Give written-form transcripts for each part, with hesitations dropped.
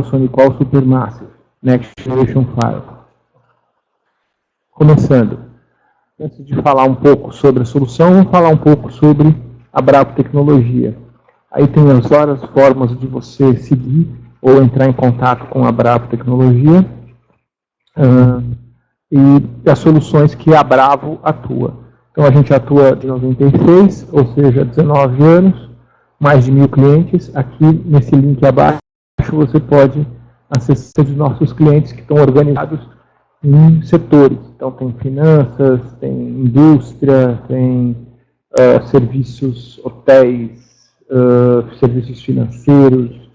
SonicWall Supermassive Next Generation Firewall. Começando, antes de falar um pouco sobre a solução, vamos falar um pouco sobre a Bravo Tecnologia. Aí tem várias formas de você seguir ou entrar em contato com a Bravo Tecnologia e as soluções que a Bravo atua. Então a gente atua de 96, ou seja, 19 anos, mais de 1.000 clientes. Aqui nesse link abaixo você pode acessar os nossos clientes que estão organizados em setores. Então tem finanças, tem indústria, tem serviços, hotéis, serviços financeiros,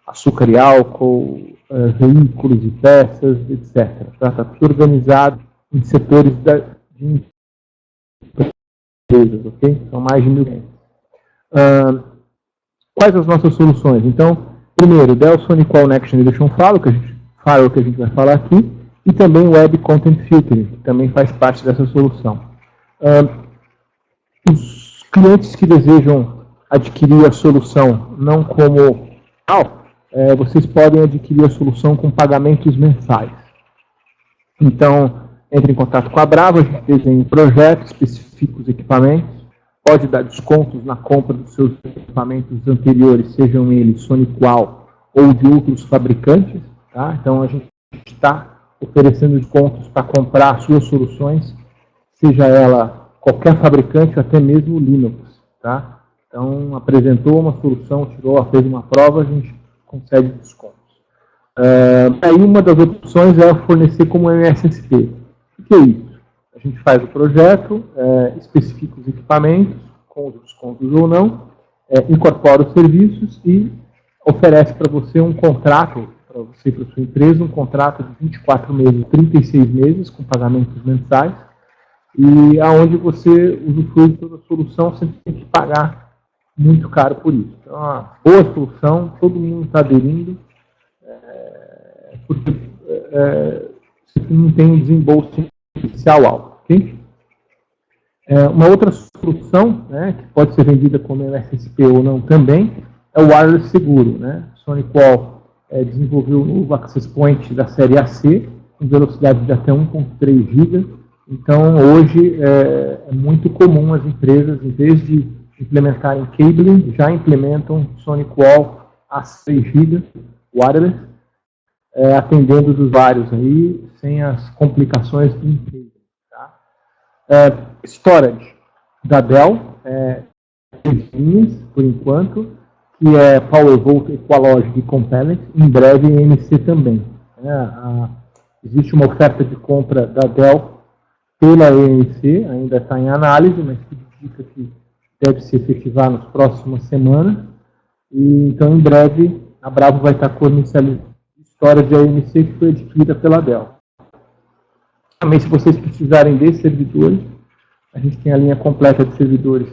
açúcar e álcool, veículos e peças, etc. Está tudo organizado em setores de empresas, ok? São mais de 1.000 clientes. Quais as nossas soluções? Então, primeiro, Dell SonicWall Next Generation Firewall, que a gente vai falar aqui, e também Web Content Filtering, que também faz parte dessa solução. Os clientes que desejam adquirir a solução não como vocês podem adquirir a solução com pagamentos mensais. Então, entre em contato com a Bravo, a gente desenha um projeto, especifica os equipamentos, pode dar descontos na compra dos seus equipamentos anteriores, sejam eles SonicWall ou de outros fabricantes. Tá? Então, a gente está oferecendo descontos para comprar suas soluções, seja ela qualquer fabricante ou até mesmo Linux. Tá? Então, apresentou uma solução, fez uma prova, a gente concede descontos. Aí uma das opções é fornecer como MSSP. O que é isso? A gente faz o projeto, especifica os equipamentos, com os descontos ou não, incorpora os serviços e oferece para você um contrato, para você e para a sua empresa, um contrato de 24 meses, 36 meses, com pagamentos mensais, e aonde você usufrui de toda a solução sem ter que pagar muito caro por isso. Então, é uma boa solução, todo mundo está aderindo, porque você não tem um desembolso inicial alto. Okay? Uma outra solução, que pode ser vendida como MSSP ou não também, é o wireless seguro. SonicWall desenvolveu o novo Access Point da série AC, com velocidade de até 1.3 GB. Então, hoje, é muito comum as empresas, em vez de implementarem cabling, já implementam SonicWall a 6 GB wireless, atendendo os usuários aí, sem as complicações do cabling. Tá? Storage da Dell, 3 linhas, por enquanto, que é PowerVolt, Equalogic e Compellent, em breve EMC também. Existe uma oferta de compra da Dell pela EMC, ainda está em análise, mas tudo indica que deve se efetivar nas próximas semanas. E, então, em breve, a Bravo vai estar comercializando a história de EMC que foi adquirida pela Dell. Também, se vocês precisarem de servidores, a gente tem a linha completa de servidores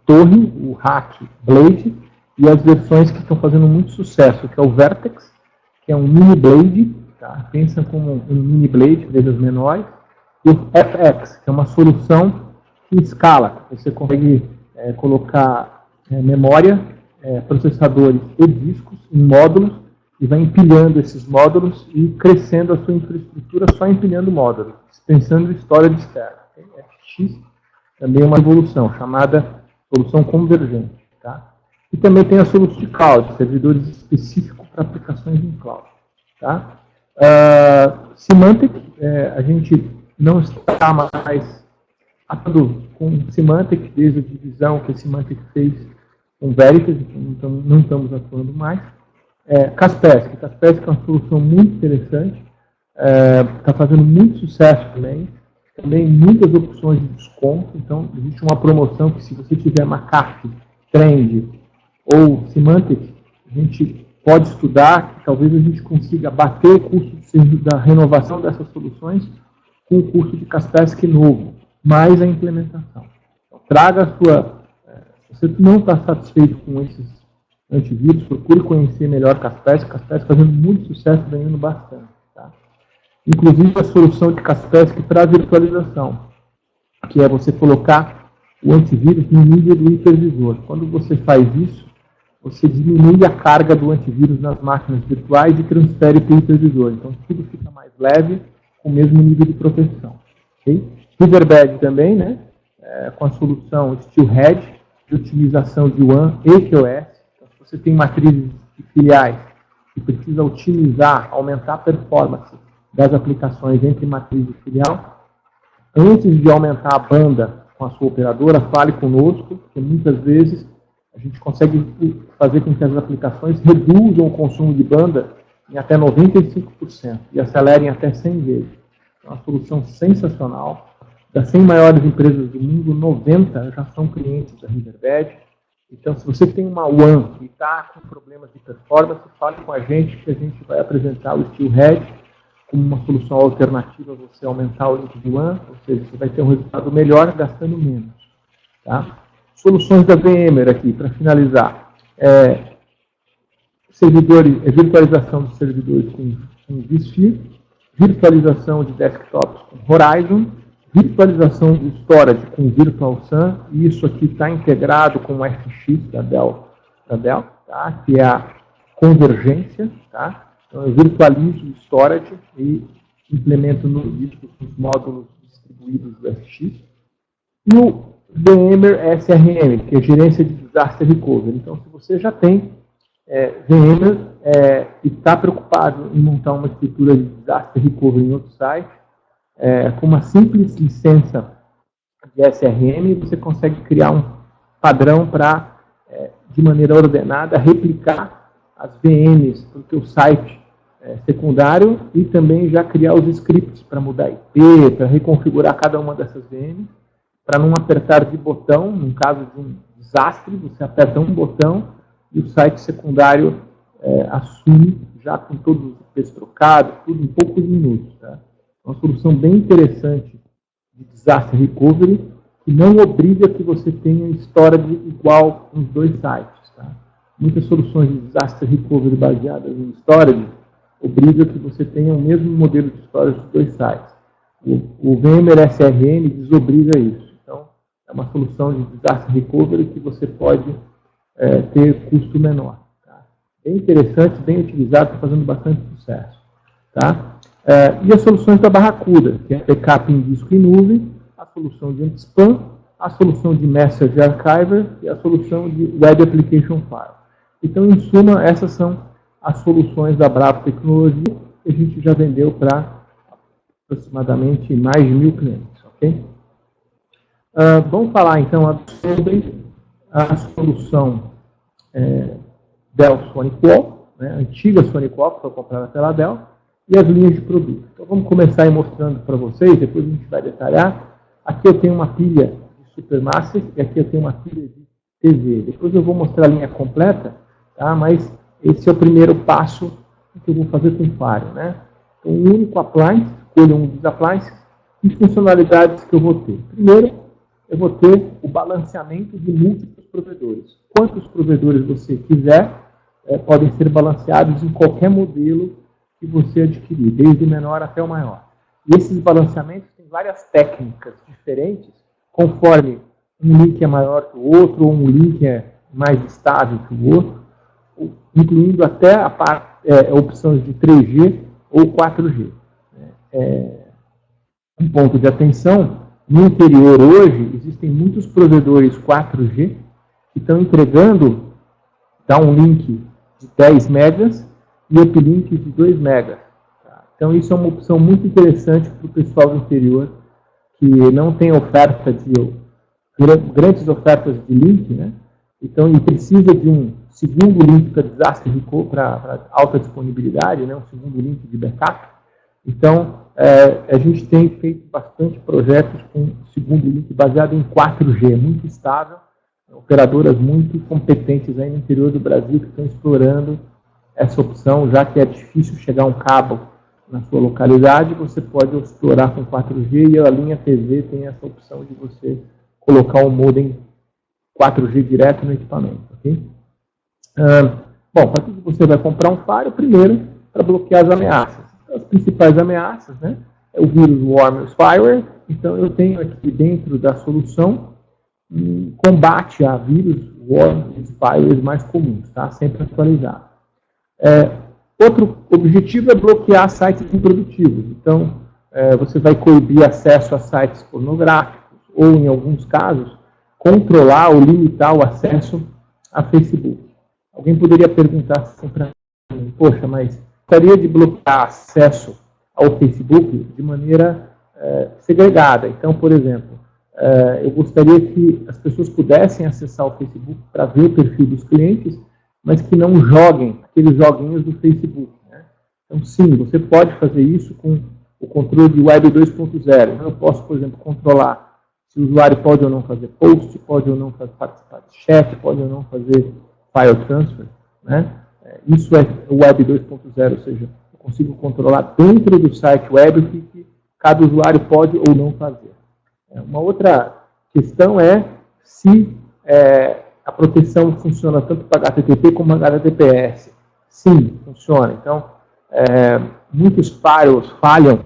Torre, o Hack, Blade, e as versões que estão fazendo muito sucesso, que é o Vertex, que é um mini Blade, tá? Pensa como um mini Blade, vezes menores, e o FX, que é uma solução que escala. Você consegue colocar memória, processadores e discos em módulos, e vai empilhando esses módulos e crescendo a sua infraestrutura só empilhando módulos, dispensando história externa. FX também é uma evolução, chamada solução convergente. Tá? E também tem a solução de cloud, servidores específicos para aplicações em cloud. Tá? Symantec, a gente não está mais atuando com Symantec, desde a divisão que a Symantec fez com Veritas, então não estamos atuando mais. Kaspersky é uma solução muito interessante, está fazendo muito sucesso também muitas opções de desconto. Então existe uma promoção que, se você tiver McAfee, Trend ou Symantec, a gente pode estudar, que talvez a gente consiga bater o custo da renovação dessas soluções com o custo de Kaspersky novo, mais a implementação. Então, traga a sua... se você não está satisfeito com esses antivírus, procure conhecer melhor Kaspersky. Kaspersky fazendo muito sucesso, ganhando bastante. Tá? Inclusive a solução de Kaspersky para virtualização, que é você colocar o antivírus no nível do hipervisor. Quando você faz isso, você diminui a carga do antivírus nas máquinas virtuais e transfere para o hipervisor. Então, tudo fica mais leve, com o mesmo nível de proteção. Okay? Riverbed também, né? Com a solução Steelhead, de utilização de WAN e QoS. Então, se você tem matrizes de filiais que precisa otimizar, aumentar a performance das aplicações entre matriz e filial, antes de aumentar a banda com a sua operadora, fale conosco, porque muitas vezes a gente consegue fazer com que as aplicações reduzam o consumo de banda em até 95% e acelerem até 100 vezes. É uma solução sensacional. Das 100 maiores empresas do mundo, 90 já são clientes da Riverbed. Então, se você tem uma WAN e está com problemas de performance, fale com a gente, que a gente vai apresentar o Steelhead como uma solução alternativa a você aumentar o link de WAN, ou seja, você vai ter um resultado melhor gastando menos. Tá? Soluções da VMware aqui, para finalizar. Virtualização dos servidores com vSphere, virtualização de desktops com Horizon, virtualização de storage com Virtual SAN, e isso aqui está integrado com o FX da Dell, tá? Que é a convergência. Tá? Então, eu virtualizo o storage e implemento no disco os módulos distribuídos do FX. E o VMware SRM, que é Gerência de Disaster Recovery. Então, se você já tem VMware e está preocupado em montar uma estrutura de Disaster Recovery em outro site, com uma simples licença de SRM, você consegue criar um padrão para, de maneira ordenada, replicar as VMs para o seu site secundário e também já criar os scripts para mudar IP, para reconfigurar cada uma dessas VMs, para não apertar de botão. Num caso de um desastre, você aperta um botão e o site secundário assume, já com todos os IPs trocados, tudo em poucos minutos. Tá? Uma solução bem interessante de Disaster Recovery, que não obriga que você tenha storage igual nos dois sites. Tá? Muitas soluções de Disaster Recovery baseadas em storage obrigam que você tenha o mesmo modelo de storage dos dois sites. O VMware SRM desobriga isso. Então, é uma solução de Disaster Recovery que você pode ter custo menor. Tá? Bem interessante, bem utilizado, está fazendo bastante sucesso. Tá? E as soluções da Barracuda, que é backup em disco e nuvem, a solução de anti-spam, a solução de Message Archiver e a solução de Web Application File. Então, em suma, essas são as soluções da Bravo Tecnologia que a gente já vendeu para aproximadamente mais de 1.000 clientes. Okay? Vamos falar, então, sobre a solução Dell SonicWall, né, a antiga SonicWall, que foi comprada pela Dell, e as linhas de produto. Então, vamos começar aí mostrando para vocês, depois a gente vai detalhar. Aqui eu tenho uma pilha de Supermaster e aqui eu tenho uma pilha de TV. Depois eu vou mostrar a linha completa, tá? Mas esse é o primeiro passo que eu vou fazer com o Fire. Né? Então, um único appliance, escolho um dos appliances e funcionalidades que eu vou ter. Primeiro, eu vou ter o balanceamento de múltiplos provedores. Quantos provedores você quiser, podem ser balanceados em qualquer modelo que você adquirir, desde o menor até o maior. E esses balanceamentos têm várias técnicas diferentes, conforme um link é maior que o outro, ou um link é mais estável que o outro, incluindo até opções de 3G ou 4G. Um ponto de atenção, no interior hoje, existem muitos provedores 4G que estão entregando um link de 10 megas e uplink de 2 megas. Tá? Então, isso é uma opção muito interessante para o pessoal do interior que não tem oferta grandes ofertas de link, né? Então, ele precisa de um segundo link para Disaster Recovery, para alta disponibilidade, né? Um segundo link de backup. Então, a gente tem feito bastante projetos com segundo link baseado em 4G, muito estável, operadoras muito competentes aí no interior do Brasil que estão explorando essa opção, já que é difícil chegar um cabo na sua localidade, você pode explorar com 4G e a linha TV tem essa opção de você colocar o modem 4G direto no equipamento. Okay? Bom, para que você vai comprar um Fire? Primeiro, para bloquear as ameaças. As principais ameaças, né, é o vírus Worm Spyware. Então, eu tenho aqui dentro da solução um combate a vírus os firewalls mais comuns, tá? Sempre atualizado. Outro objetivo é bloquear sites improdutivos. Então, você vai coibir acesso a sites pornográficos ou, em alguns casos, controlar ou limitar o acesso a Facebook. Alguém poderia perguntar assim para mim, poxa, mas gostaria de bloquear acesso ao Facebook de maneira segregada. Então, por exemplo, eu gostaria que as pessoas pudessem acessar o Facebook para ver o perfil dos clientes, mas que não joguem aqueles joguinhos do Facebook. Né? Então, sim, você pode fazer isso com o controle de Web 2.0. Então, eu posso, por exemplo, controlar se o usuário pode ou não fazer post, pode ou não participar de chat, pode ou não fazer file transfer. Né? Isso é o Web 2.0, ou seja, eu consigo controlar dentro do site web o que cada usuário pode ou não fazer. Uma outra questão é se a proteção funciona tanto para HTTP como para HTTPS. Sim, funciona. Então, muitos firewalls falham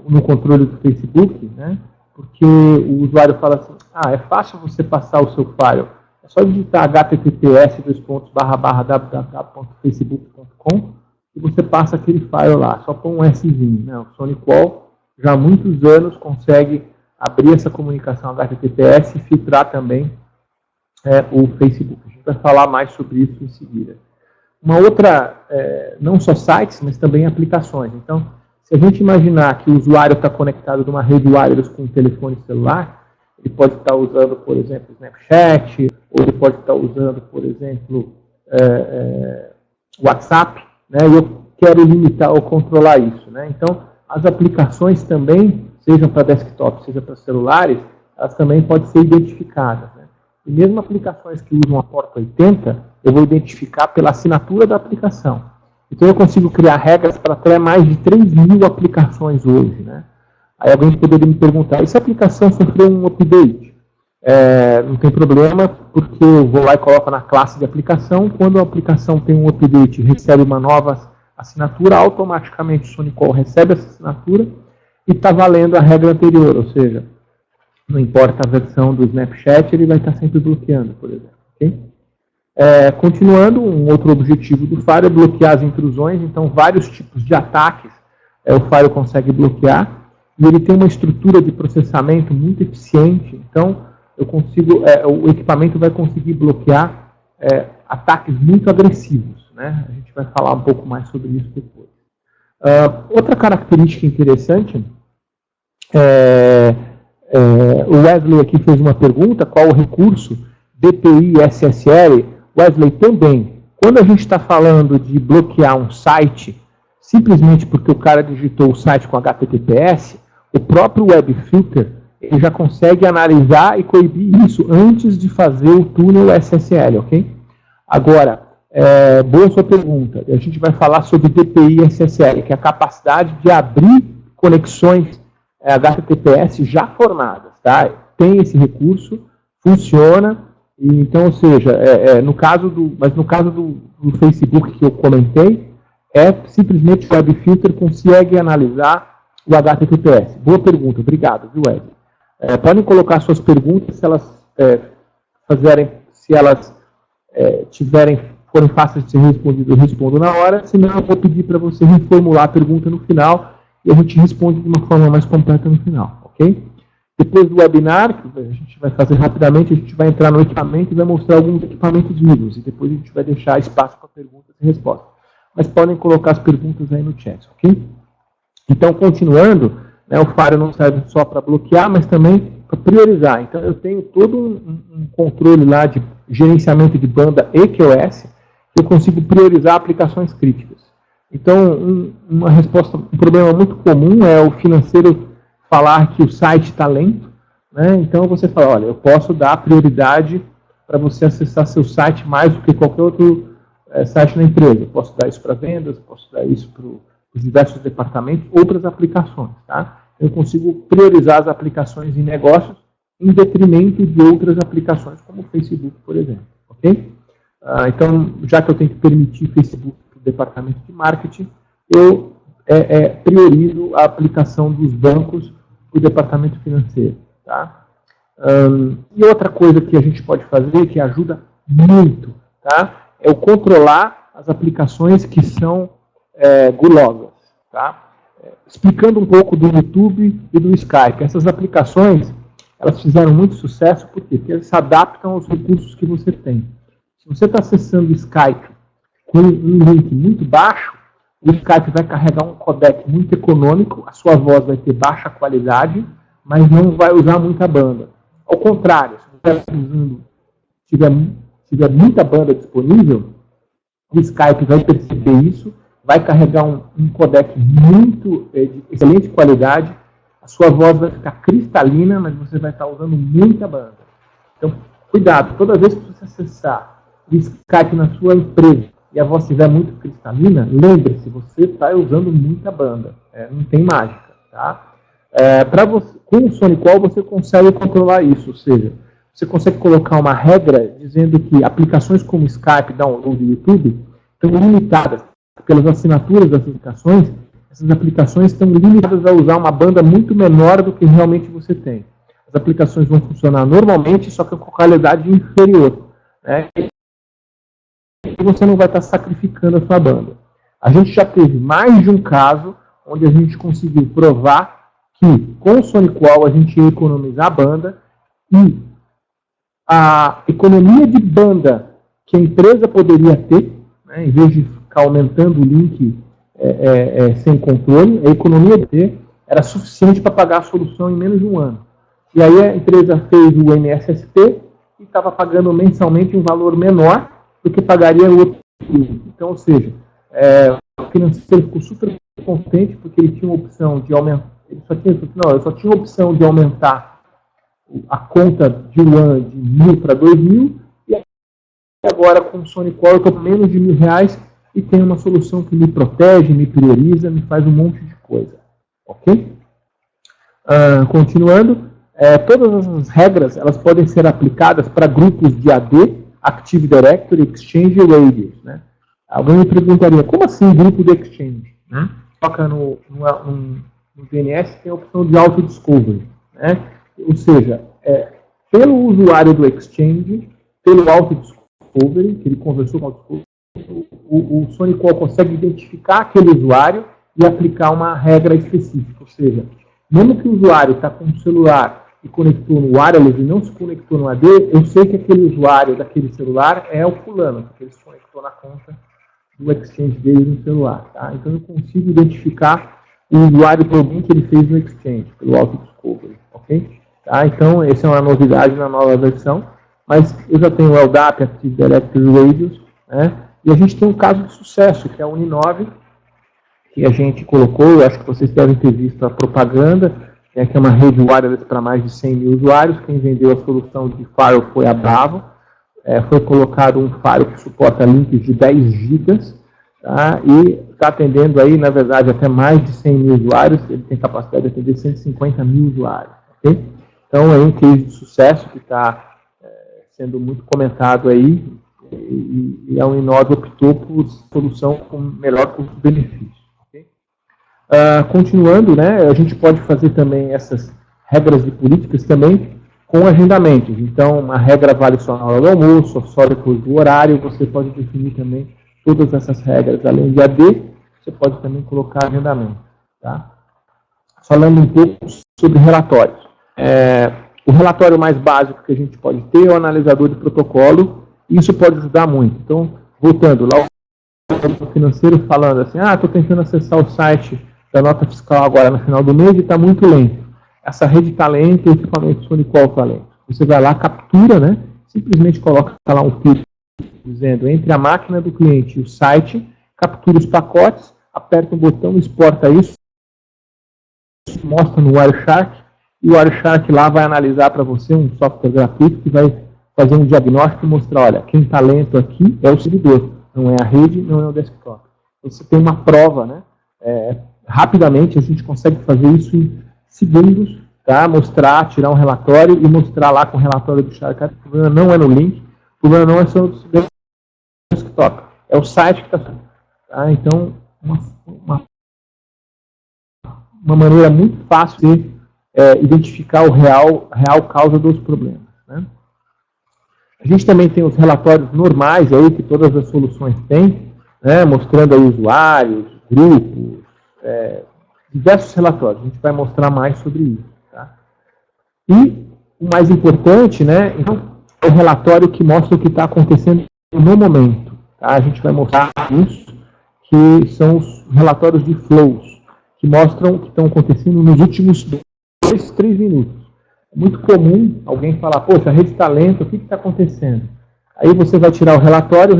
no controle do Facebook, né? Porque o usuário fala assim, é fácil você passar o seu firewall. É só digitar https://www.facebook.com e você passa aquele firewall lá. Só põe um Szinho. Né? O SonicWall já há muitos anos consegue abrir essa comunicação HTTPS e filtrar também o Facebook. A gente vai falar mais sobre isso em seguida. Uma outra, não só sites, mas também aplicações. Então, se a gente imaginar que o usuário está conectado numa rede wireless com um telefone celular, ele pode estar usando, por exemplo, Snapchat, ou ele pode estar usando, por exemplo, WhatsApp, né? E eu quero limitar ou controlar isso. Né? Então, as aplicações também, seja para desktop, seja para celulares, elas também podem ser identificadas. Né? E mesmo aplicações que usam a porta 80, eu vou identificar pela assinatura da aplicação. Então eu consigo criar regras para até mais de 3.000 aplicações hoje. Né? Aí alguém poderia me perguntar, e se a aplicação sofreu um update? Não tem problema, porque eu vou lá e coloco na classe de aplicação. Quando a aplicação tem um update e recebe uma nova assinatura, automaticamente o SonicWall recebe essa assinatura e está valendo a regra anterior, ou seja, não importa a versão do Snapchat, ele vai estar sempre bloqueando, por exemplo. Okay? Continuando, um outro objetivo do Firewall é bloquear as intrusões. Então, vários tipos de ataques o Firewall consegue bloquear, e ele tem uma estrutura de processamento muito eficiente. Então, o equipamento vai conseguir bloquear ataques muito agressivos. Né? A gente vai falar um pouco mais sobre isso depois. Outra característica interessante, o Wesley aqui fez uma pergunta, qual o recurso DPI SSL? Wesley, também, quando a gente está falando de bloquear um site, simplesmente porque o cara digitou o site com HTTPS, o próprio Web Filter ele já consegue analisar e coibir isso antes de fazer o túnel SSL, ok? Agora, boa sua pergunta. A gente vai falar sobre DPI SSL, que é a capacidade de abrir conexões HTTPS já formadas. Tá? Tem esse recurso, funciona. Então, ou seja, no caso do Facebook que eu comentei, simplesmente o Web Filter consegue analisar o HTTPS. Boa pergunta, obrigado, viu, Ed? Podem colocar suas perguntas, se elas forem fáceis de ser respondidas, eu respondo na hora, senão eu vou pedir para você reformular a pergunta no final e a gente responde de uma forma mais completa no final, ok? Depois do webinar, que a gente vai fazer rapidamente, a gente vai entrar no equipamento e vai mostrar alguns equipamentos vivos, e depois a gente vai deixar espaço para perguntas e respostas. Mas podem colocar as perguntas aí no chat, ok? Então, continuando, né, o Firewall não serve só para bloquear, mas também para priorizar. Então, eu tenho todo um controle lá de gerenciamento de banda EQOS, que eu consigo priorizar aplicações críticas. Então, um problema muito comum é o financeiro falar que o site está lento. Né? Então, você fala, olha, eu posso dar prioridade para você acessar seu site mais do que qualquer outro site na empresa. Eu posso dar isso para vendas, posso dar isso para os diversos departamentos, outras aplicações. Tá? Eu consigo priorizar as aplicações em negócios em detrimento de outras aplicações, como o Facebook, por exemplo. Ok? Então, já que eu tenho que permitir Facebook para o departamento de marketing, eu priorizo a aplicação dos bancos para o departamento financeiro. Tá? E outra coisa que a gente pode fazer, que ajuda muito, tá? É o controlar as aplicações que são gulosas, tá? Explicando um pouco do YouTube e do Skype. Essas aplicações, elas fizeram muito sucesso, por quê? Porque elas se adaptam aos recursos que você tem. Se você está acessando o Skype com um link muito baixo, o Skype vai carregar um codec muito econômico, a sua voz vai ter baixa qualidade, mas não vai usar muita banda. Ao contrário, se você tiver muita banda disponível, o Skype vai perceber isso, vai carregar um codec muito de excelente qualidade, a sua voz vai ficar cristalina, mas você vai estar usando muita banda. Então, cuidado, toda vez que você acessar o Skype na sua empresa e a voz estiver muito cristalina, lembre-se, você está usando muita banda, não tem mágica, tá? Com o SonicWall você consegue controlar isso, ou seja, você consegue colocar uma regra dizendo que aplicações como Skype, download e YouTube estão limitadas pelas assinaturas das aplicações. Essas aplicações estão limitadas a usar uma banda muito menor do que realmente você tem. As aplicações vão funcionar normalmente, só que com qualidade inferior, né? E você não vai estar sacrificando a sua banda. A gente já teve mais de um caso onde a gente conseguiu provar que com o SonicWall a gente ia economizar a banda e a economia de banda que a empresa poderia ter, né, em vez de ficar aumentando o link sem controle, a economia de ter era suficiente para pagar a solução em menos de um ano. E aí a empresa fez o MSSP e estava pagando mensalmente um valor menor do que pagaria o outro link. Então, ou seja, o financeiro ficou super contente porque ele tinha a opção de aumentar. Eu só tinha a opção de aumentar a conta de WAN de 1.000 para 2.000 e agora com o SonicWall eu estou com menos de R$1.000 e tenho uma solução que me protege, me prioriza, me faz um monte de coisa. Ok? Continuando, todas as regras elas podem ser aplicadas para grupos de AD, Active Directory, Exchange e Radius. Né? Alguém me perguntaria, como assim grupo de Exchange? Né? Toca no DNS tem a opção de auto-discovery. Né? Ou seja, pelo usuário do Exchange, pelo auto-discovery, que ele conversou com o auto-discovery, o SonicWall consegue identificar aquele usuário e aplicar uma regra específica. Ou seja, mesmo que o usuário está com o celular e conectou no wireless e não se conectou no AD, eu sei que aquele usuário daquele celular é o fulano, porque ele se conectou na conta do Exchange dele no celular. Tá? Então eu consigo identificar o usuário por alguém que ele fez no Exchange, pelo auto-discovery. Ok? Tá? Então, essa é uma novidade na nova versão, mas eu já tenho o LDAP, Active Directory Radius, né? E a gente tem um caso de sucesso, que é a Uninove, que a gente colocou, eu acho que vocês devem ter visto a propaganda, que é uma rede wireless para mais de 100 mil usuários. Quem vendeu a solução de Firewall foi a Bravo. Foi colocado um Firewall que suporta links de 10 gigas, tá? E está atendendo aí, na verdade, até mais de 100 mil usuários. Ele tem capacidade de atender 150 mil usuários. Okay? Então, é um case de sucesso que está sendo muito comentado aí, e a Uninove optou por solução com melhor custo-benefício. Okay? Continuando, né, a gente pode fazer também essas regras de políticas também com agendamentos. Então, a regra vale só na hora do almoço, só depois do horário. Você pode definir também todas essas regras. Além de AD, você pode também colocar agendamento. Tá? Falando um pouco sobre relatórios. O relatório mais básico que a gente pode ter é o analisador de protocolo. Isso pode ajudar muito. Então, voltando lá, o financeiro falando assim, estou tentando acessar o site da nota fiscal agora no final do mês e está muito lento. Essa rede está lenta e o equipamento SonicWall está lento. Você vai lá, captura, né? Simplesmente coloca lá um clique dizendo entre a máquina do cliente e o site, captura os pacotes, aperta um botão, exporta isso, mostra no Wireshark, e o Wireshark lá vai analisar para você um software gratuito que vai fazer um diagnóstico e mostrar, olha, quem está lento aqui é o servidor, não é a rede, não é o desktop. Você tem uma prova, né? Rapidamente a gente consegue fazer isso em segundos, tá? Mostrar, tirar um relatório e mostrar lá com o relatório do Shark. O problema não é no link, o problema não é só no desktop, é o site que está. Tá? Então, uma maneira muito fácil de identificar a real causa dos problemas, né? A gente também tem os relatórios normais aí que todas as soluções têm, né, mostrando aí usuários, grupos, diversos relatórios. A gente vai mostrar mais sobre isso. Tá? E o mais importante, né, então, é o relatório que mostra o que está acontecendo no momento. Tá? A gente vai mostrar isso, que são os relatórios de flows, que mostram o que estão acontecendo nos últimos 2, 3 minutos. É muito comum alguém falar, poxa, a rede está lenta, o que está acontecendo? Aí você vai tirar o relatório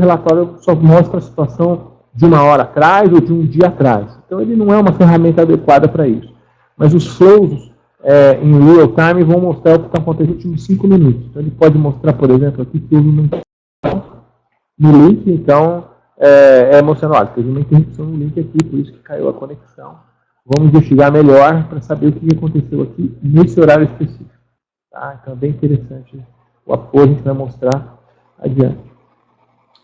só mostra a situação de 1 hora atrás ou de um dia atrás. Então ele não é uma ferramenta adequada para isso. Mas os flows em real time vão mostrar o que está acontecendo nos últimos 5 minutos. Então ele pode mostrar, por exemplo, aqui que houve uma interrupção no link, então mostrando, olha, teve uma interrupção no link aqui, por isso que caiu a conexão. Vamos investigar melhor para saber o que aconteceu aqui nesse horário específico. Tá? Então é bem interessante o apoio, a gente vai mostrar adiante.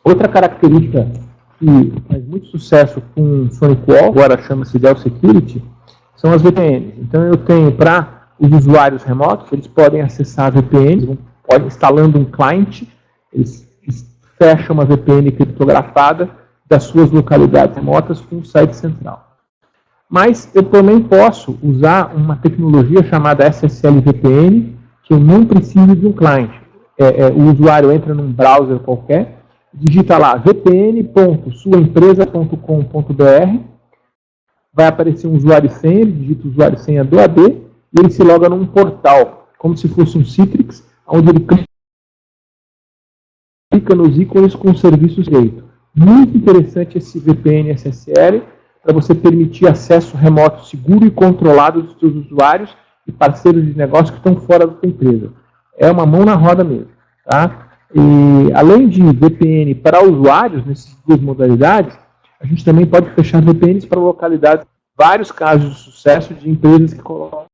Outra característica que faz muito sucesso com SonicWall, agora chama-se Dell Security, são as VPNs. Então eu tenho para os usuários remotos, eles podem acessar a VPN, instalando um client, eles fecham uma VPN criptografada das suas localidades remotas com o site central. Mas eu também posso usar uma tecnologia chamada SSL VPN, que eu não preciso de um client. O usuário entra num browser qualquer, digita lá vpn.suaempresa.com.br, vai aparecer um usuário e senha, ele digita o usuário e senha do AD, e ele se loga num portal, como se fosse um Citrix, onde ele clica nos ícones com os serviços direito. Muito interessante esse VPN SSL, para você permitir acesso remoto seguro e controlado dos seus usuários e parceiros de negócio que estão fora da sua empresa. É uma mão na roda mesmo. Tá? E, além de VPN para usuários, nessas duas modalidades, a gente também pode fechar VPNs para localidades. Vários casos de sucesso de empresas que colocam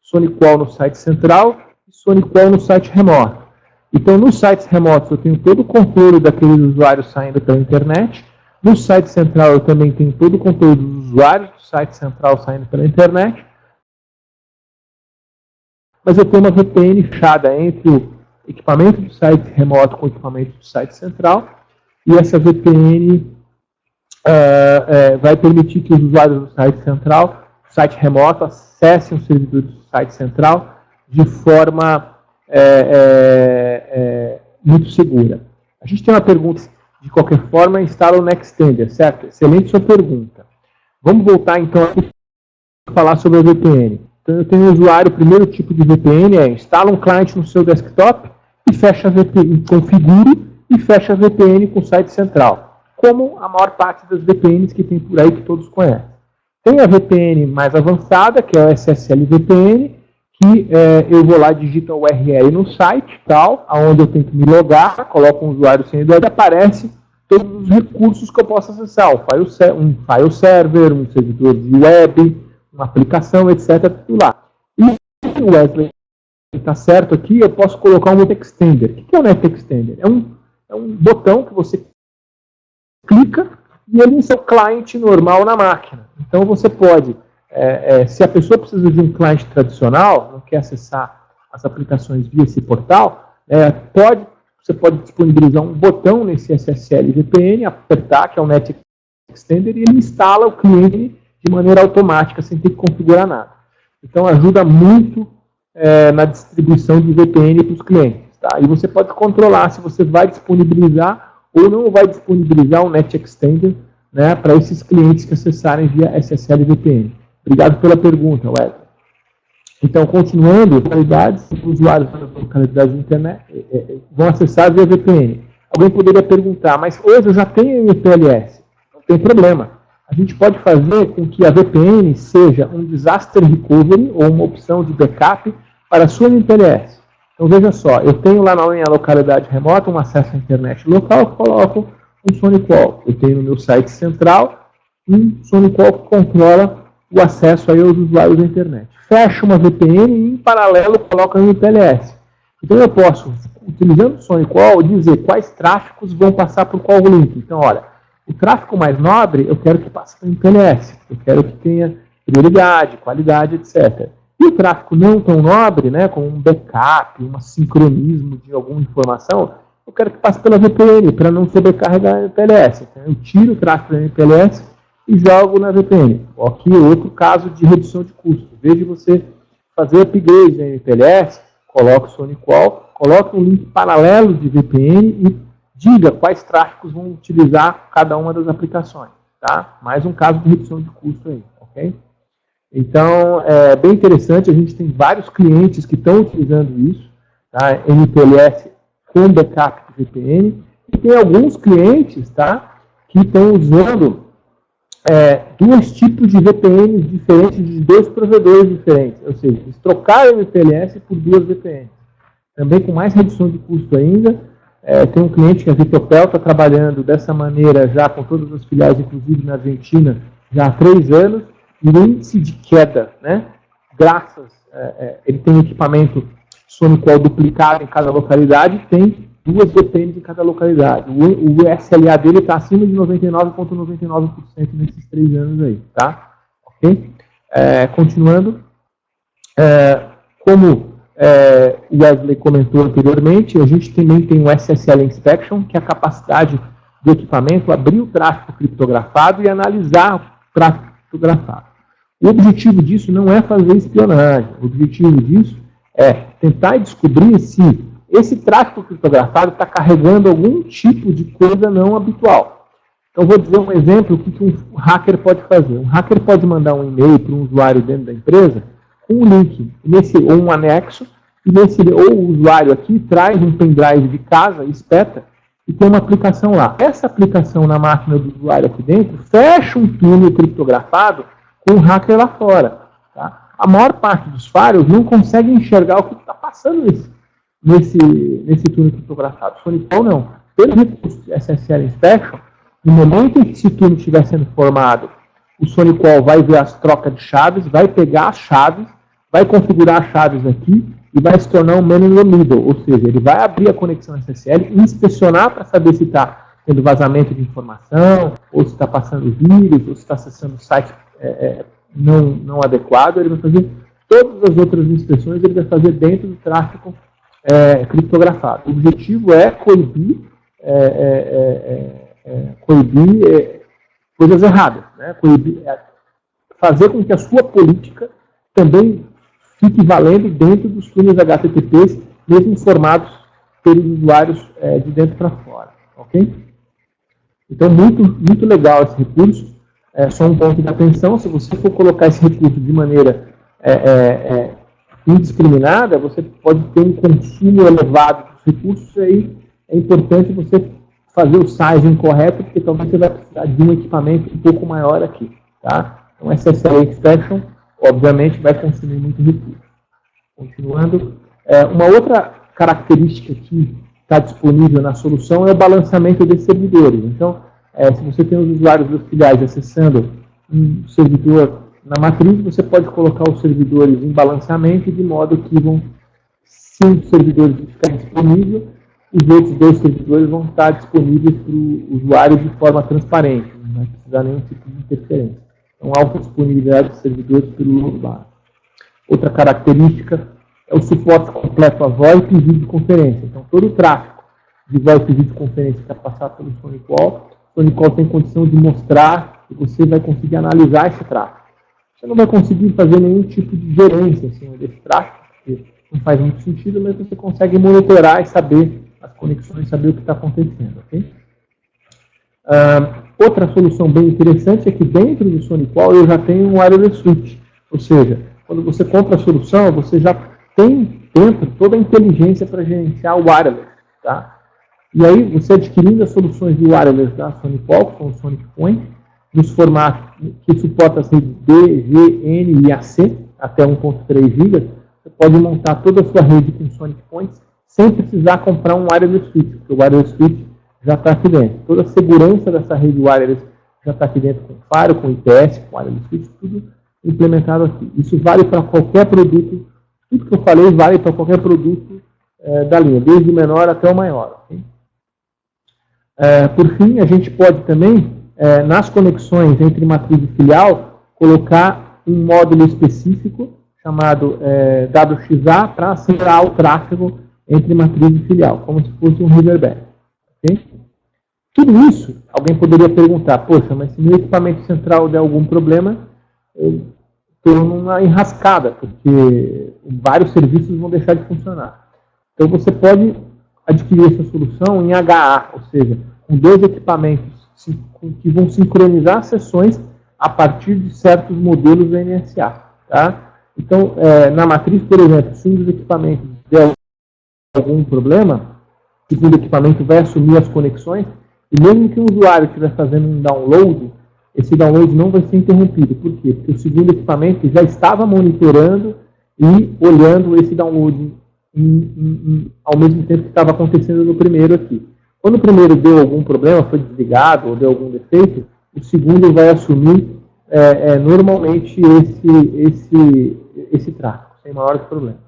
SonicWall no site central e SonicWall no site remoto. Então, nos sites remotos eu tenho todo o controle daqueles usuários saindo pela internet. No site central eu também tenho todo o controle dos usuários do site central saindo pela internet. Mas eu tenho uma VPN fechada entre o equipamento do site remoto com o equipamento do site central. E essa VPN vai permitir que os usuários do site central, do site remoto, acessem os servidores do site central de forma muito segura. A gente tem uma pergunta, de qualquer forma, instala o Nextender, certo? Excelente sua pergunta. Vamos voltar então aqui para falar sobre a VPN. Então eu tenho um usuário, o primeiro tipo de VPN instala um cliente no seu desktop e fecha a VPN, configure e fecha a VPN com o site central, como a maior parte das VPNs que tem por aí que todos conhecem. Tem a VPN mais avançada, que é o SSL VPN, que eu vou lá, digito a URL no site, tal, onde eu tenho que me logar, coloco um usuário sem ID, aparece todos os recursos que eu posso acessar, um file server, um servidor de web, uma aplicação, etc. Tudo lá. E o Wesley está certo aqui, eu posso colocar um Net Extender. O que é o Net Extender? É um botão que você clica e ele é o seu cliente normal na máquina. Então você pode, se a pessoa precisa de um cliente tradicional, não quer acessar as aplicações via esse portal, você pode disponibilizar um botão nesse SSL VPN, apertar, que é o Net Extender, e ele instala o cliente de maneira automática, sem ter que configurar nada. Então ajuda muito na distribuição de VPN para os clientes. Tá? E você pode controlar se você vai disponibilizar ou não vai disponibilizar o Net Extender, né, para esses clientes que acessarem via SSL VPN. Obrigado pela pergunta, Wesley. Então, continuando, localidades, os usuários das localidades de internet vão acessar via VPN. Alguém poderia perguntar, mas hoje eu já tenho MPLS. Não tem problema. A gente pode fazer com que a VPN seja um disaster recovery ou uma opção de backup para a sua MPLS. Então, veja só, eu tenho lá na minha localidade remota um acesso à internet local, eu coloco um SonicWall. Eu tenho no meu site central um SonicWall que controla o acesso aí aos usuários da internet. Fecho uma VPN e, em paralelo, coloco a MPLS. Então, eu posso, utilizando o SonicWall, dizer quais tráfegos vão passar por qual link. Então, olha, o tráfego mais nobre, eu quero que passe para MPLS. Eu quero que tenha prioridade, qualidade, etc. E o tráfego não tão nobre, né, com um backup, um sincronismo de alguma informação, eu quero que passe pela VPN, para não sobrecarregar a MPLS. Então, eu tiro o tráfego da MPLS e jogo na VPN. Aqui é outro caso de redução de custo. Em vez de você fazer upgrade na MPLS, coloque o SonicWall, coloque um link paralelo de VPN e diga quais tráfegos vão utilizar cada uma das aplicações. Tá? Mais um caso de redução de custo aí. Okay? Então, é bem interessante, a gente tem vários clientes que estão utilizando isso, tá? MPLS com backup de VPN, e tem alguns clientes, tá, que estão usando dois tipos de VPNs diferentes de dois provedores diferentes, ou seja, eles trocaram o MPLS por duas VPNs. Também com mais redução de custo ainda, tem um cliente que a Vitopel está trabalhando dessa maneira já com todas as filiais, inclusive na Argentina, já há 3 anos, e o índice de queda, né, graças, ele tem um equipamento SonicWall duplicado em cada localidade, tem duas VPNs em cada localidade. O SLA dele está acima de 99,99% nesses 3 anos aí, tá? Ok? Continuando, como o Wesley comentou anteriormente, a gente também tem o SSL Inspection, que é a capacidade do equipamento abrir o tráfego criptografado e analisar o tráfego criptografado. O objetivo disso não é fazer espionagem. O objetivo disso é tentar descobrir se esse tráfego criptografado está carregando algum tipo de coisa não habitual. Então, vou dizer um exemplo do que um hacker pode fazer. Um hacker pode mandar um e-mail para um usuário dentro da empresa com um link, ou um anexo, ou o usuário aqui traz um pendrive de casa, espeta, e tem uma aplicação lá. Essa aplicação na máquina do usuário aqui dentro fecha um túnel criptografado com um hacker lá fora. Tá? A maior parte dos firewalls não consegue enxergar o que está passando nesse túnel criptografado. O SonicWall não. Pelo recurso de SSL Inspection, no momento em que esse túnel estiver sendo formado, o SonicWall vai ver as trocas de chaves, vai pegar as chaves, vai configurar as chaves aqui e vai se tornar um man in the middle, ou seja, ele vai abrir a conexão SSL e inspecionar para saber se está tendo vazamento de informação, ou se está passando vírus, ou se está acessando o site não adequado. Ele vai fazer todas as outras inspeções, ele vai fazer dentro do tráfego criptografado. O objetivo é coibir coisas erradas, né? Fazer com que a sua política também fique valendo dentro dos túneis HTTPs, mesmo formados pelos usuários de dentro para fora. Ok? Então, muito legal esse recurso. Só um ponto de atenção: se você for colocar esse recurso de maneira indiscriminada, você pode ter um consumo elevado dos recursos, e aí é importante você fazer o sizing correto, porque talvez você vai precisar de um equipamento um pouco maior aqui. Tá? Então, SSL Extraction, obviamente, vai consumir muito recurso. Continuando, uma outra característica que está disponível na solução é o balanceamento de servidores. Então, se você tem os usuários das filiais acessando um servidor na matriz, você pode colocar os servidores em balanceamento, de modo que se um servidor ficar disponível, os outros 2 servidores vão estar disponíveis para o usuário de forma transparente, não vai precisar nenhum tipo de interferência. Então, alta disponibilidade de servidores pelo load balancer. Outra característica é o suporte completo a VoIP e videoconferência. Então, todo o tráfego de VoIP e videoconferência que vai passar pelo SonicWall, o SonicWall tem condição de mostrar que você vai conseguir analisar esse tráfego. Você não vai conseguir fazer nenhum tipo de gerência assim, desse tráfego, porque não faz muito sentido, mas você consegue monitorar e saber as conexões, saber o que está acontecendo. Okay? Outra solução bem interessante é que dentro do SonicWall eu já tenho um wireless switch. Ou seja, quando você compra a solução, você já tem dentro toda a inteligência para gerenciar o wireless. Tá? E aí, você adquirindo as soluções de wireless da SonicWall, que são o Sonic Point, nos formatos que suportam as redes D, G, N e AC, até 1.3 GB, você pode montar toda a sua rede com Sonic Points sem precisar comprar um wireless switch, porque o wireless switch já está aqui dentro. Toda a segurança dessa rede wireless já está aqui dentro com Faro, com IPS, com wireless switch, tudo implementado aqui. Isso vale para qualquer produto, tudo que eu falei vale para qualquer produto da linha, desde o menor até o maior. Okay? Por fim, a gente pode também, nas conexões entre matriz e filial, colocar um módulo específico chamado WXA para acelerar o tráfego entre matriz e filial, como se fosse um riverback. Okay? Tudo isso, alguém poderia perguntar, poxa, mas se meu equipamento central der algum problema, eu estou numa enrascada, porque vários serviços vão deixar de funcionar. Então você pode adquirir essa solução em HA, ou seja, com 2 equipamentos que vão sincronizar sessões a partir de certos modelos da NSA. Tá? Então, na matriz, por exemplo, se um dos equipamentos der algum problema, o segundo equipamento vai assumir as conexões, e mesmo que o usuário estiver fazendo um download, esse download não vai ser interrompido. Por quê? Porque o segundo equipamento já estava monitorando e olhando esse download ao mesmo tempo que estava acontecendo no primeiro aqui. Quando o primeiro deu algum problema, foi desligado ou deu algum defeito, o segundo vai assumir normalmente esse tráfego, sem maiores problemas.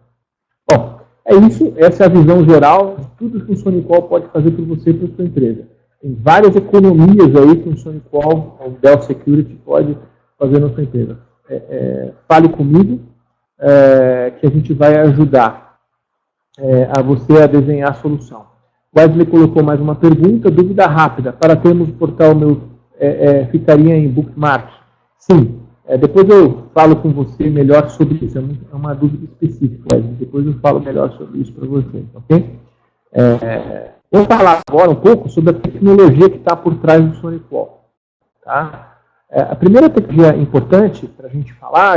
Bom, é isso, essa é a visão geral de tudo que o SonicWall pode fazer por você e para a sua empresa. Tem várias economias aí que o SonicWall, o Dell Security, pode fazer na sua empresa. Fale comigo, que a gente vai ajudar a você a desenhar a solução. Wesley colocou mais uma pergunta, dúvida rápida. Para termos o portal meu, ficaria em bookmark? Sim. Depois eu falo com você melhor sobre isso. É uma dúvida específica, Wesley. Depois eu falo melhor sobre isso para você, ok? Vou falar agora um pouco sobre a tecnologia que está por trás do SonicWall. Tá? A primeira tecnologia importante para a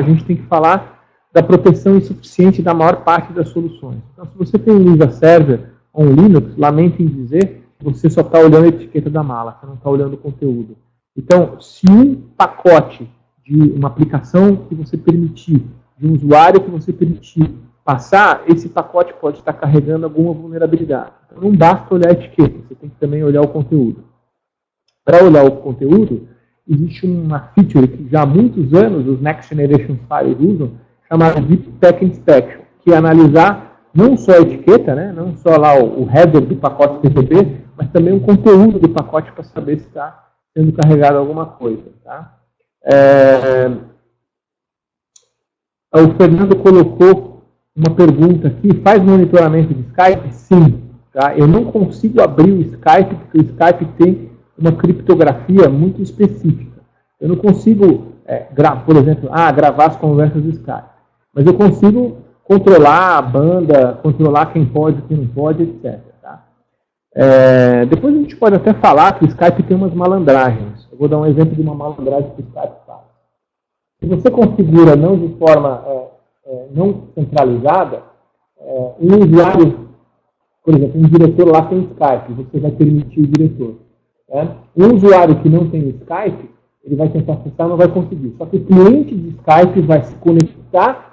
gente tem que falar da proteção insuficiente da maior parte das soluções. Então, se você tem um Lisa Server ou um Linux, lamento em dizer, você só está olhando a etiqueta da mala, você não está olhando o conteúdo. Então, se um pacote de uma aplicação que você permitir, de um usuário que você permitir passar, esse pacote pode estar carregando alguma vulnerabilidade. Então, não basta olhar a etiqueta, você tem que também olhar o conteúdo. Para olhar o conteúdo, existe uma feature que já há muitos anos os Next Generation Files usam, chamada Deep Tech Inspection, que é analisar não só a etiqueta, né, não só lá o header do pacote TCP, mas também o conteúdo do pacote para saber se está sendo carregado alguma coisa. Tá? O Fernando colocou uma pergunta aqui, faz monitoramento de Skype? Sim. Tá? Eu não consigo abrir o Skype, porque o Skype tem uma criptografia muito específica. Eu não consigo, por exemplo, gravar as conversas do Skype. Mas eu consigo controlar a banda, controlar quem pode, quem não pode, etc. Tá? Depois a gente pode até falar que o Skype tem umas malandragens. Eu vou dar um exemplo de uma malandragem que o Skype faz. Se você configura não de forma não centralizada, um usuário, por exemplo, um diretor lá tem Skype, você vai permitir o diretor. Um usuário que não tem Skype, ele vai tentar acessar, não vai conseguir. Só que o cliente de Skype vai se conectar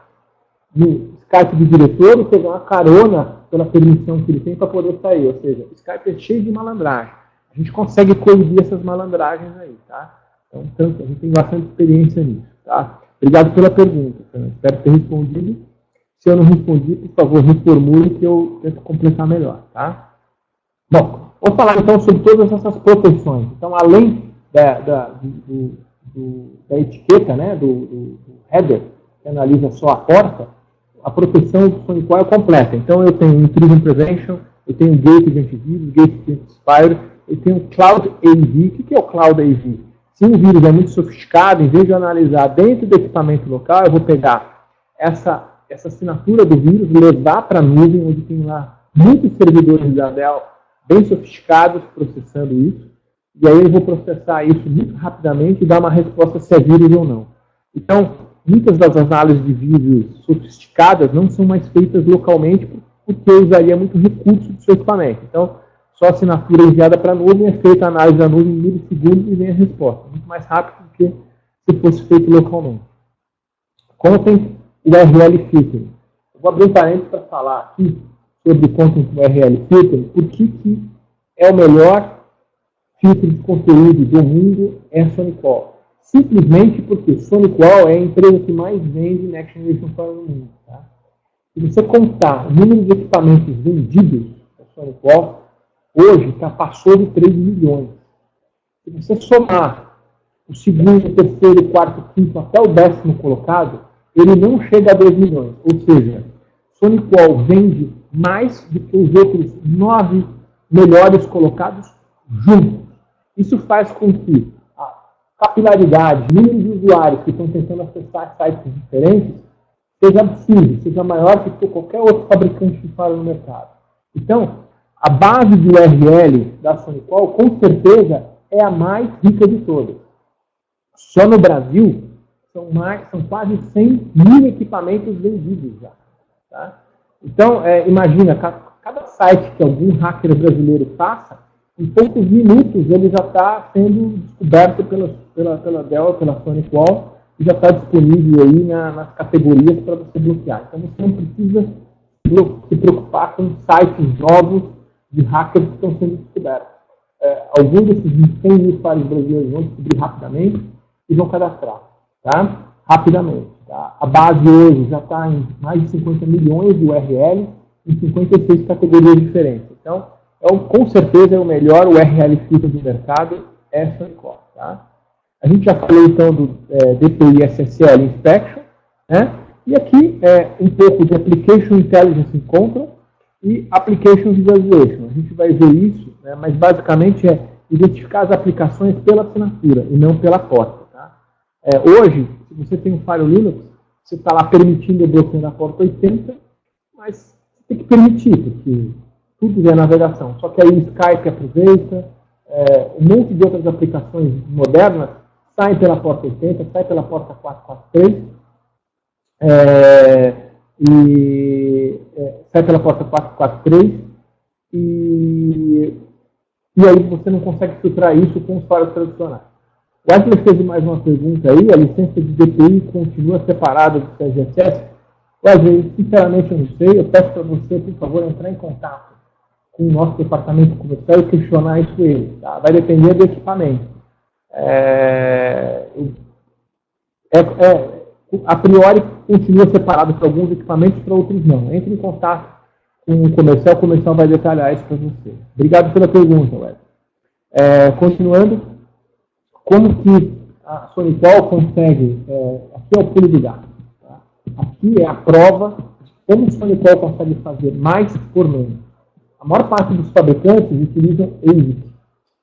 no Skype do diretor e pegar uma carona pela permissão que ele tem para poder sair. Ou seja, o Skype é cheio de malandragem. A gente consegue coibir essas malandragens aí, tá? Então, a gente tem bastante experiência nisso, tá? Obrigado pela pergunta, espero ter respondido. Se eu não respondi, por favor, reformule que eu tento completar melhor, tá? Bom, vamos falar então sobre todas essas proteções. Então, além da etiqueta, né, do header, que analisa só a porta, a proteção do SonicWall é completa. Então, eu tenho Intrusion Prevention, eu tenho Gate de antivírus, Gate de anti-spyware, eu tenho Cloud AV. O que é o Cloud AV? Se um vírus é muito sofisticado, em vez de eu analisar dentro do equipamento local, eu vou pegar essa assinatura do vírus, levar para a nuvem, onde tem lá muitos servidores da Dell bem sofisticados processando isso, e aí eu vou processar isso muito rapidamente e dar uma resposta se é vírus ou não. Então, muitas das análises de vírus sofisticadas não são mais feitas localmente, porque usaria muito recurso do seu equipamento. Então, só a assinatura enviada para a nuvem é feita a análise da nuvem em milissegundos e vem a resposta. Muito mais rápido do que se fosse feito localmente. Content URL Filtering. Eu vou abrir um parênteses para falar aqui sobre Content URL Filtering, porque é o melhor filtro de conteúdo do mundo, é a SonicWall. Simplesmente porque SonicWall é a empresa que mais vende Next Generation Firewall no mundo. Tá? Se você contar o número de equipamentos vendidos da SonicWall, hoje passou de 3 milhões. Se você somar o segundo, terceiro, quarto, quinto, até o 10º colocado, ele não chega a 2 milhões. Ou seja, SonicWall vende mais do que os outros 9 melhores colocados juntos. Isso faz com que a capilaridade, número de usuários que estão tentando acessar sites diferentes, seja absurdo, seja maior que qualquer outro fabricante que fala no mercado. Então, a base de URL da SonicWall, com certeza, é a mais rica de todas. Só no Brasil, são quase 100 mil equipamentos vendidos já. Tá? Então, imagina, cada site que algum hacker brasileiro faça, em poucos minutos ele já está sendo descoberto pela Dell, pela SonicWall, e já está disponível aí nas categorias para você bloquear. Então, você não precisa se preocupar com sites novos de hackers que estão sendo descobertos. Alguns desses 100 mil usuários brasileiros vão descobrir rapidamente e vão cadastrar, tá? Rapidamente. Tá? A base hoje já está em mais de 50 milhões de URL em 56 categorias diferentes. Então, com certeza é o melhor URL filter do mercado, é SonicWall. Tá? A gente já falou então do DPI SSL Inspection, né? E aqui um pouco de Application Intelligence Control e Application Visualization. A gente vai ver isso, né? Mas basicamente é identificar as aplicações pela assinatura e não pela porta. Tá? Hoje, se você tem um Fire Linux, você está lá permitindo o bloqueio na porta 80, mas você tem que permitir, porque tudo é navegação. Só que aí o Skype aproveita, um monte de outras aplicações modernas saem pela porta 80, saem pela porta 443, sai pela porta 443, e aí você não consegue filtrar isso com os firewalls tradicionais. O Wesley fez mais uma pergunta aí, a licença de DPI continua separada do CGSS? Wesley, sinceramente eu não sei, eu peço para você, por favor, entrar em contato com o nosso departamento comercial e questionar isso com ele. Tá? Vai depender do equipamento. A priori continua separado para alguns equipamentos e para outros não. Entre em contato com o comercial vai detalhar isso para você. Obrigado pela pergunta, Wesley. Continuando, como que a SonicWall consegue, aqui é o pulo do gato, tá? Aqui é a prova de como o SonicWall consegue fazer mais por menos. A maior parte dos fabricantes utilizam ASIC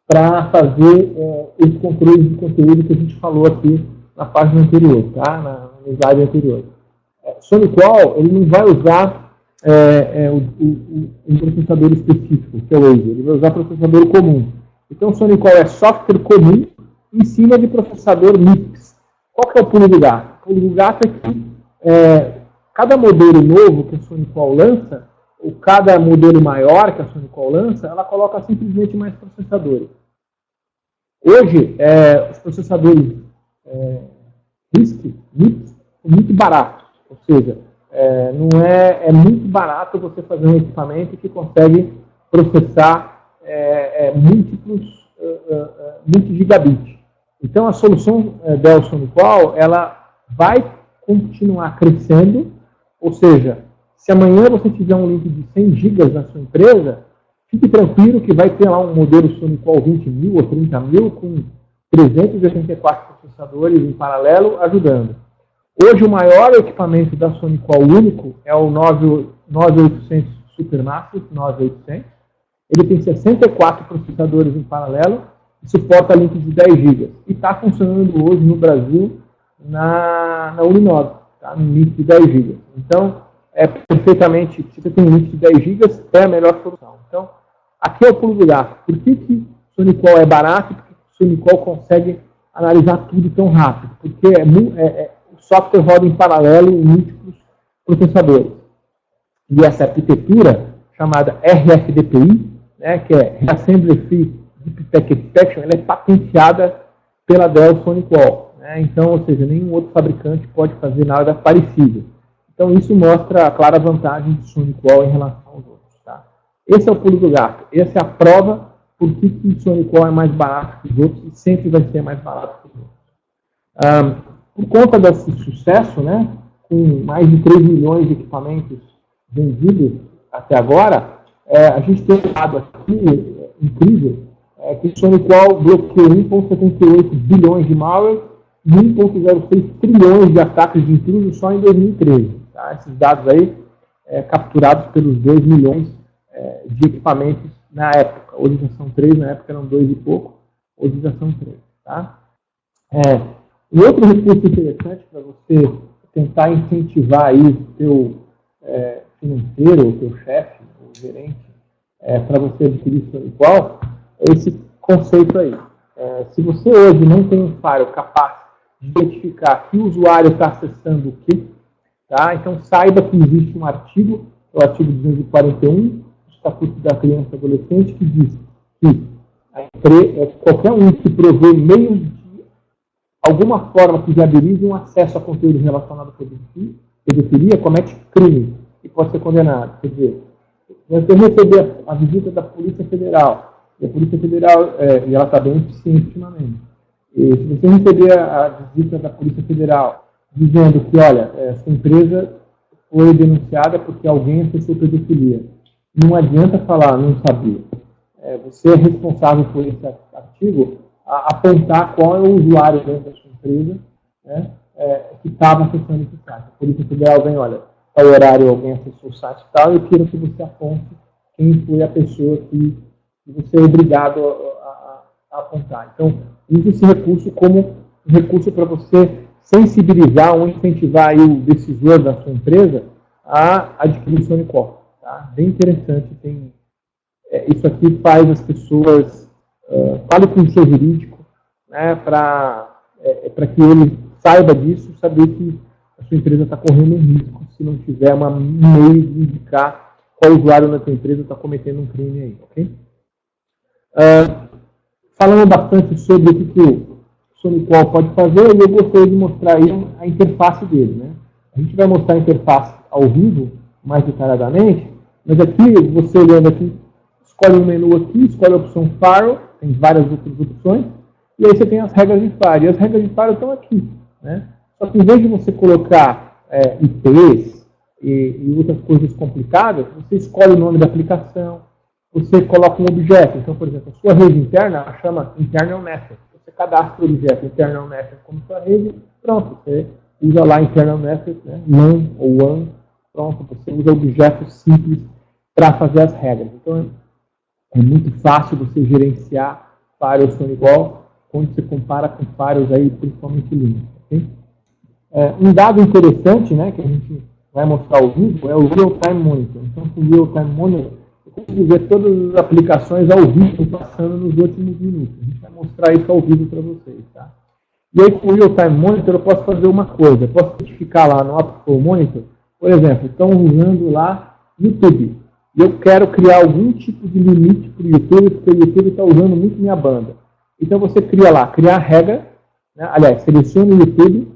para fazer esse controle de conteúdo que a gente falou aqui na página anterior, tá? Na slide anterior. SonicWall, ele não vai usar um processador específico, que é o ASIC, ele vai usar processador comum. Então, o SonicWall é software comum em cima de processador MIPS. Qual que é o pulo do gato? O pulo do gato é que cada modelo novo que a SonicWall lança, ou cada modelo maior que a SonicWall lança, ela coloca simplesmente mais processadores. Hoje, os processadores RISC, MIPS, são muito baratos. Ou seja, é muito barato você fazer um equipamento que consegue processar muitos gigabits. Então, a solução Dell SonicWall, ela vai continuar crescendo, ou seja, se amanhã você tiver um link de 100 GB na sua empresa, fique tranquilo que vai ter lá um modelo SonicWall 20 mil ou 30 mil com 384 processadores em paralelo ajudando. Hoje o maior equipamento da SonicWall único é o 9800 Supermassive 9800. Ele tem 64 processadores em paralelo e suporta link de 10 GB. E está funcionando hoje no Brasil na Uninove, tá? No link de 10 GB. Então, perfeitamente, se você tem um link de 10 GB, é a melhor solução. Então, aqui é o pulo do gato. Por que SonicWall é barato? Porque o SonicWall consegue analisar tudo tão rápido. Porque o software roda em paralelo em múltiplos processadores. E essa arquitetura, chamada RFDPI, né, que é Reassembly Free Deep Packet Inspection, ela é patenteada pela Dell SonicWall. Né? Então, ou seja, nenhum outro fabricante pode fazer nada parecido. Então, isso mostra a clara vantagem do SonicWall em relação aos outros. Tá? Esse é o pulo do gato. Essa é a prova por que o SonicWall é mais barato que os outros e sempre vai ser mais barato que os outros. Por conta desse sucesso, né, com mais de 3 milhões de equipamentos vendidos até agora, a gente tem um dado aqui incrível, que o SonicWall bloqueou 1,78 bilhões de malware 1,06 trilhões de ataques de intrusos só em 2013. Tá? Esses dados aí capturados pelos 2 milhões de equipamentos na época. Hoje já são 3, na época eram 2 e pouco, hoje já são 3. Tá? Um outro recurso interessante para você tentar incentivar aí o teu financeiro, o teu chefe, o gerente, para você adquirir isso igual, é esse conceito aí. Se você hoje não tem um firewall capaz de identificar que o usuário está acessando o quê, tá? Então saiba que existe um artigo, o artigo 241 do Estatuto da Criança e Adolescente, que diz que qualquer um que provê meios de alguma forma que viabilize um acesso a conteúdo relacionado à pedofilia comete crime e pode ser condenado. Quer dizer, você receber a visita da Polícia Federal, e a Polícia Federal, e ela está bem eficiente ultimamente, e se você receber a visita da Polícia Federal dizendo que, olha, sua empresa foi denunciada porque alguém acessou pedofilia, não adianta falar, não sabia. Você é responsável por esse artigo a apontar qual é o usuário dentro da sua empresa, né, que estava acessando esse site. A Polícia Federal vem, olha, tal horário alguém acessou o site e tal, eu quero que você aponte quem foi a pessoa que você é obrigado a apontar. Então, use esse recurso como um recurso para você sensibilizar ou incentivar aí o decisor da sua empresa a adquirir o SonicWall. Tá? Bem interessante. Isso aqui faz as pessoas... fale com o seu jurídico, né, para que ele saiba disso, saber que a sua empresa está correndo um risco se não tiver um meio de indicar qual usuário da sua empresa está cometendo um crime aí, ok? Falando bastante sobre o que o SonicWall pode fazer, eu gostaria de mostrar aí a interface dele, né? A gente vai mostrar a interface ao vivo, mais detalhadamente, mas aqui, você olhando aqui, escolhe um menu aqui, escolhe a opção Firewall, tem várias outras opções, e aí você tem as regras de firewall. E as regras de firewall estão aqui, né? Só que em vez de você colocar IPs e outras coisas complicadas, você escolhe o nome da aplicação, você coloca um objeto. Então, por exemplo, a sua rede interna chama Internal Network. Você cadastra o objeto Internal Network como sua rede, pronto, você usa lá Internal Network, né? LAN ou WAN, pronto, você usa objetos simples para fazer as regras. Então, é muito fácil você gerenciar firewall SonicWall quando você compara com firewalls aí, principalmente Linux. Okay? Um dado interessante, né, que a gente vai mostrar ao vivo é o Real Time Monitor. Então, com o Real Time Monitor, eu consigo ver todas as aplicações ao vivo passando nos últimos minutos. A gente vai mostrar isso ao vivo para vocês. Tá? E aí, com o Real Time Monitor, eu posso fazer uma coisa. Eu posso identificar lá no Optical Monitor, por exemplo, estão usando lá YouTube. E eu quero criar algum tipo de limite para o YouTube, porque o YouTube está usando muito minha banda. Então você cria lá, criar regra, né? Aliás, seleciona o YouTube,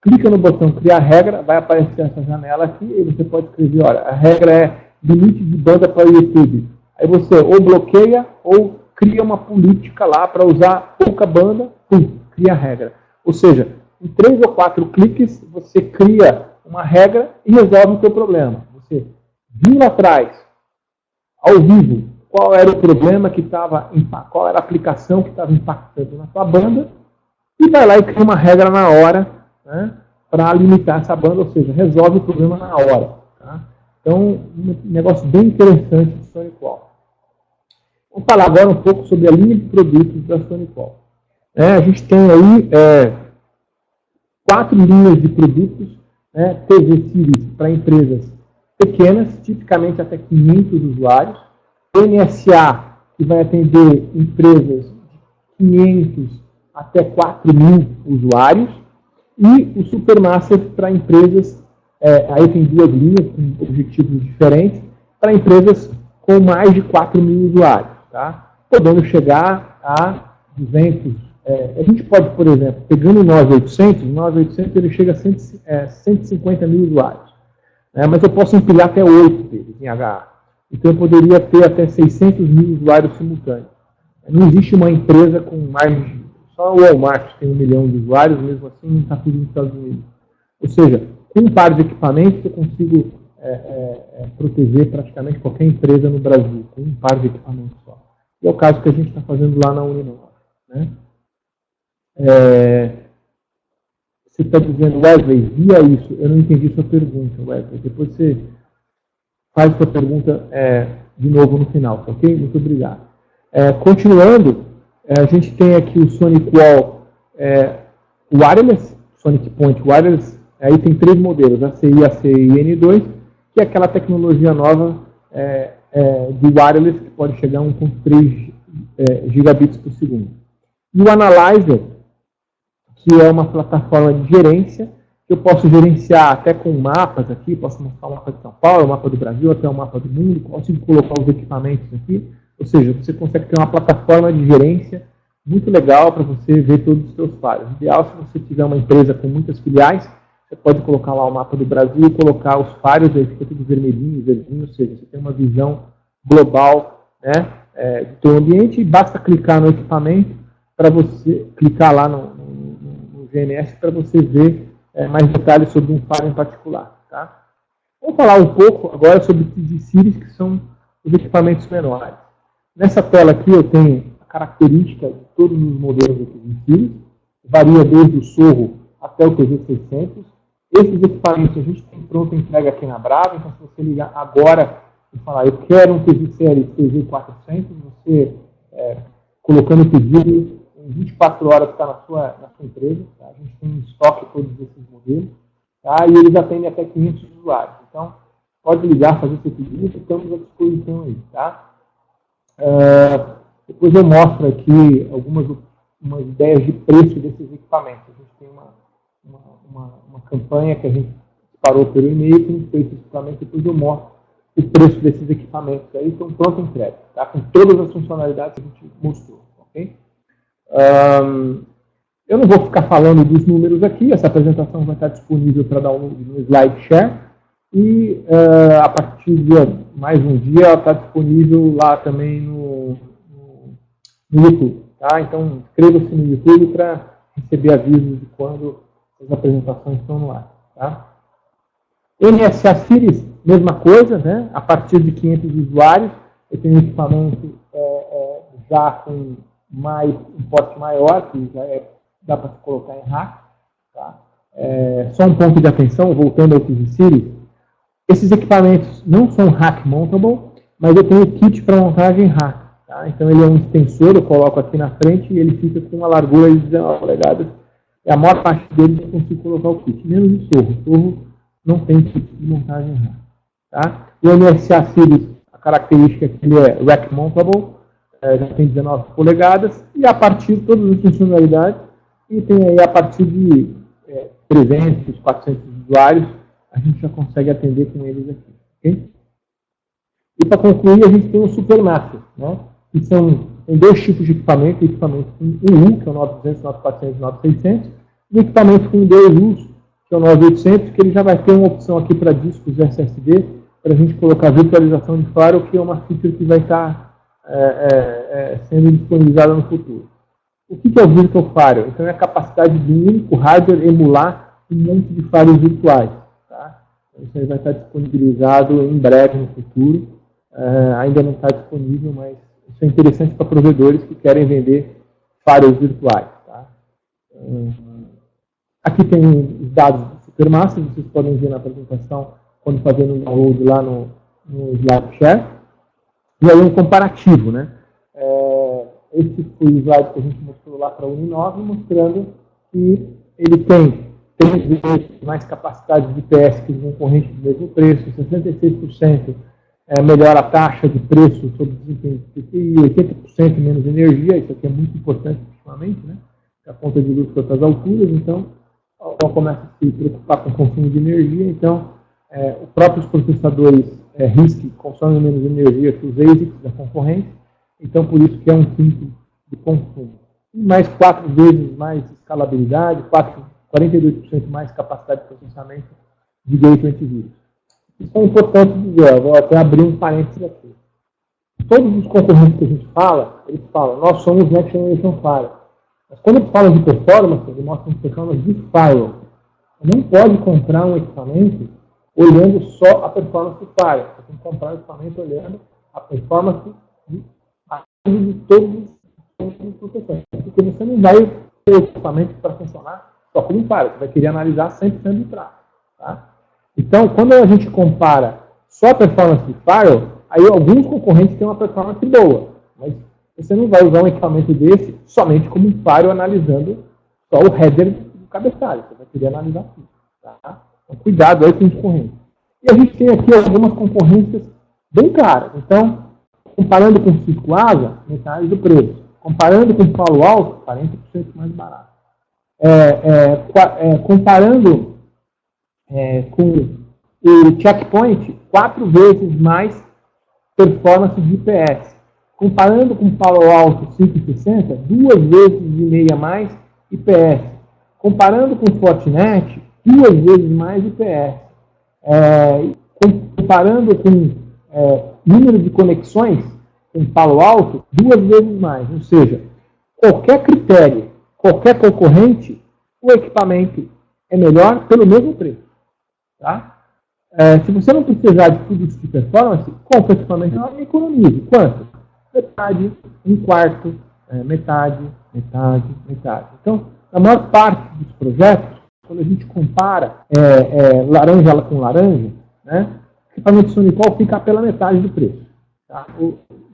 clica no botão criar regra, vai aparecer essa janela aqui, e você pode escrever, olha, a regra é limite de banda para o YouTube. Aí você ou bloqueia, ou cria uma política lá para usar pouca banda, cria a regra. Ou seja, em 3 ou 4 cliques, você cria uma regra e resolve o seu problema. Você viu lá atrás, ao vivo, qual era o problema que estava, qual era a aplicação que estava impactando na sua banda, e vai lá e cria uma regra na hora, né, para limitar essa banda, ou seja, resolve o problema na hora. Tá? Então, um negócio bem interessante de SonicWall. Vamos falar agora um pouco sobre a linha de produtos da SonicWall. A gente tem aí 4 linhas de produtos, né, TV Series para empresas pequenas, tipicamente até 500 usuários, NSA, que vai atender empresas de 500 até 4.000 usuários, e o Supermaster para empresas, aí tem 2 linhas com objetivos diferentes, para empresas com mais de 4.000 usuários, tá? Podendo chegar a 200. A gente pode, por exemplo, pegando o 9800 ele chega a 150 mil usuários. Mas eu posso empilhar até 8 deles em HA. Então eu poderia ter até 600 mil usuários simultâneos. Não existe uma empresa com mais de... Só o Walmart tem 1 milhão de usuários, mesmo assim não está tudo nos Estados Unidos. Ou seja, com um par de equipamentos eu consigo proteger praticamente qualquer empresa no Brasil, com um par de equipamentos só. E é o caso que a gente está fazendo lá na Uninor. Né? você está dizendo, Wesley, via isso, eu não entendi sua pergunta, Wesley. Depois você faz sua pergunta de novo no final, tá ok? Muito obrigado. Continuando, a gente tem aqui o Sonic Wall Wireless, Sonic Point Wireless. Aí tem 3 modelos, ACI, ACI e N2, que é aquela tecnologia nova de wireless que pode chegar a 1.3 gigabits por segundo. E o Analyzer, que é uma plataforma de gerência, que eu posso gerenciar até com mapas aqui, posso mostrar o mapa de São Paulo, o mapa do Brasil, até o mapa do mundo, consigo colocar os equipamentos aqui, ou seja, você consegue ter uma plataforma de gerência muito legal para você ver todos os seus faros. Ideal se você tiver uma empresa com muitas filiais, você pode colocar lá o mapa do Brasil e colocar os faros, aí fica tudo vermelhinho, ou seja, você tem uma visão global, né, do seu ambiente, e basta clicar no equipamento para você clicar lá no GNS para você ver mais detalhes sobre um faro em particular. Tá? Vamos falar um pouco agora sobre os TV Series, que são os equipamentos menores. Nessa tela aqui eu tenho a característica de todos os modelos do TV Series, varia desde o Sorro até o TG600. Esses equipamentos a gente tem pronta entrega aqui na Brava, então se você ligar agora e falar, eu quero um TV Series TG400, você colocando o pedido, em 24 horas está na sua empresa, tá? A gente tem em estoque todos esses modelos, tá? E eles atendem até 500 usuários. Então, pode ligar, fazer seu pedido, estamos à disposição aí. Tá? Depois eu mostro aqui algumas ideias de preço desses equipamentos. A gente tem uma campanha que a gente disparou pelo e-mail, com preço desse equipamento, depois eu mostro o preço desses equipamentos aí, estão pronto entrega, tá? Com todas as funcionalidades que a gente mostrou. Ok? Eu não vou ficar falando dos números aqui, essa apresentação vai estar disponível para download no SlideShare e a partir de mais um dia ela está disponível lá também no YouTube. Tá? Então inscreva-se no YouTube para receber avisos de quando as apresentações estão no ar. Tá? NSA Series, mesma coisa, né? A partir de 500 usuários, eu tenho um equipamento já com um porte maior, que já dá para colocar em rack. Tá? Só um ponto de atenção, voltando ao TV Series, esses equipamentos não são rack mountable, mas eu tenho o kit para montagem em rack. Tá? Então ele é um extensor, eu coloco aqui na frente e ele fica com uma largura de 19 polegadas. A maior parte deles eu consigo colocar o kit, menos o Sorro. O Sorro não tem kit de montagem em rack. Tá? O NSA Series, a característica é que ele é rack mountable, já tem 19 polegadas, e a partir de todas as funcionalidades, e tem aí a partir de 300, 400 usuários, a gente já consegue atender com eles aqui. Okay? E para concluir, a gente tem o Supermaster, né? Que tem 2 tipos de equipamento, o equipamento com 1U, que é o 9200, 9400, 9600, e o equipamento com 2Us, que é o 9800, que ele já vai ter uma opção aqui para discos SSD, para a gente colocar virtualização de faro, que é uma feature que vai estar sendo disponibilizada no futuro. O que é o Virtual Firewall? Então é a capacidade de um único hardware emular um monte de firewalls virtuais. Tá? Isso aí vai estar disponibilizado em breve no futuro. Ainda não está disponível, mas isso é interessante para provedores que querem vender firewalls virtuais. Tá? Aqui tem os dados do Supermaster, vocês podem ver na apresentação quando fazendo o download lá no SlideShare. E aí um comparativo, né? Esse foi o slide que a gente mostrou lá para a Uninove, mostrando que ele tem 3 vezes mais capacidade de IPS que os concorrentes do mesmo preço, 66% melhora a taxa de preço sobre o desempenho do PCI, 80% menos energia, isso aqui é muito importante ultimamente, né? A conta de luz para outras alturas, então começa a se preocupar com o consumo de energia, então os próprios processadores RISC consomem menos energia que os ASICs da concorrência, então por isso que é 1/5 de consumo. E mais 4 vezes mais escalabilidade, 42% mais capacidade de processamento de gateway antivírus. Isso é importante dizer, vou até abrir um parênteses aqui. Todos os concorrentes que a gente fala, eles falam, nós somos Next Generation Firewall. Mas quando eles falam de performance, eles mostram performance de firewall. Você não pode comprar um equipamento olhando só a performance do firewall. Você tem que comprar um equipamento olhando a performance de todos os processadores. Porque você não vai ter o equipamento para funcionar só como um firewall, você vai querer analisar 100% do tráfego. Tá? Então, quando a gente compara só a performance de firewall, aí alguns concorrentes têm uma performance boa, mas você não vai usar um equipamento desse somente como um firewall analisando só o header do cabeçalho, você vai querer analisar tudo. Tá? Então, cuidado aí com os concorrentes. E a gente tem aqui algumas concorrências bem caras. Então, comparando com o Cisco Asa, metade do preço. Comparando com o Palo Alto, 40% mais barato. Comparando com o Checkpoint, 4 vezes mais performance de IPS. Comparando com o Palo Alto 560, 2 vezes e meia mais IPS. Comparando com o Fortinet, 2 vezes mais IPS. Comparando com número de conexões com Palo Alto, 2 vezes mais. Ou seja, qualquer critério, qualquer concorrente, o equipamento é melhor pelo mesmo preço. Tá? Se você não precisar de tudo isso de performance, compra o equipamento e economize. Quanto? Metade, um quarto, metade. Então, a maior parte dos projetos, quando a gente compara laranja com laranja, né, o equipamento SonicWall fica pela metade do preço. Tá?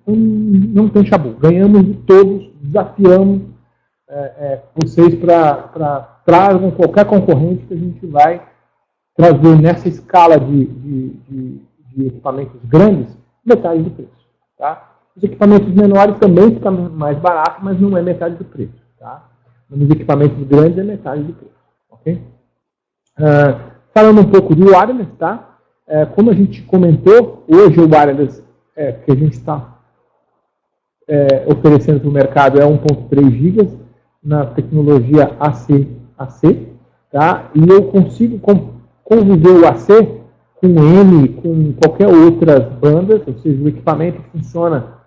Não tem chabu. Ganhamos de todos, desafiamos vocês para tragam qualquer concorrente que a gente vai trazer nessa escala de equipamentos grandes, metade do preço. Tá? Os equipamentos menores também ficam mais baratos, mas não é metade do preço. Tá? Nos equipamentos grandes é metade do preço. Okay? Falando um pouco de wireless, tá? Como a gente comentou, hoje o wireless que a gente está oferecendo para o mercado é 1.3 GB na tecnologia AC, tá? E eu consigo conviver o AC com M, com qualquer outras bandas, ou seja, o equipamento funciona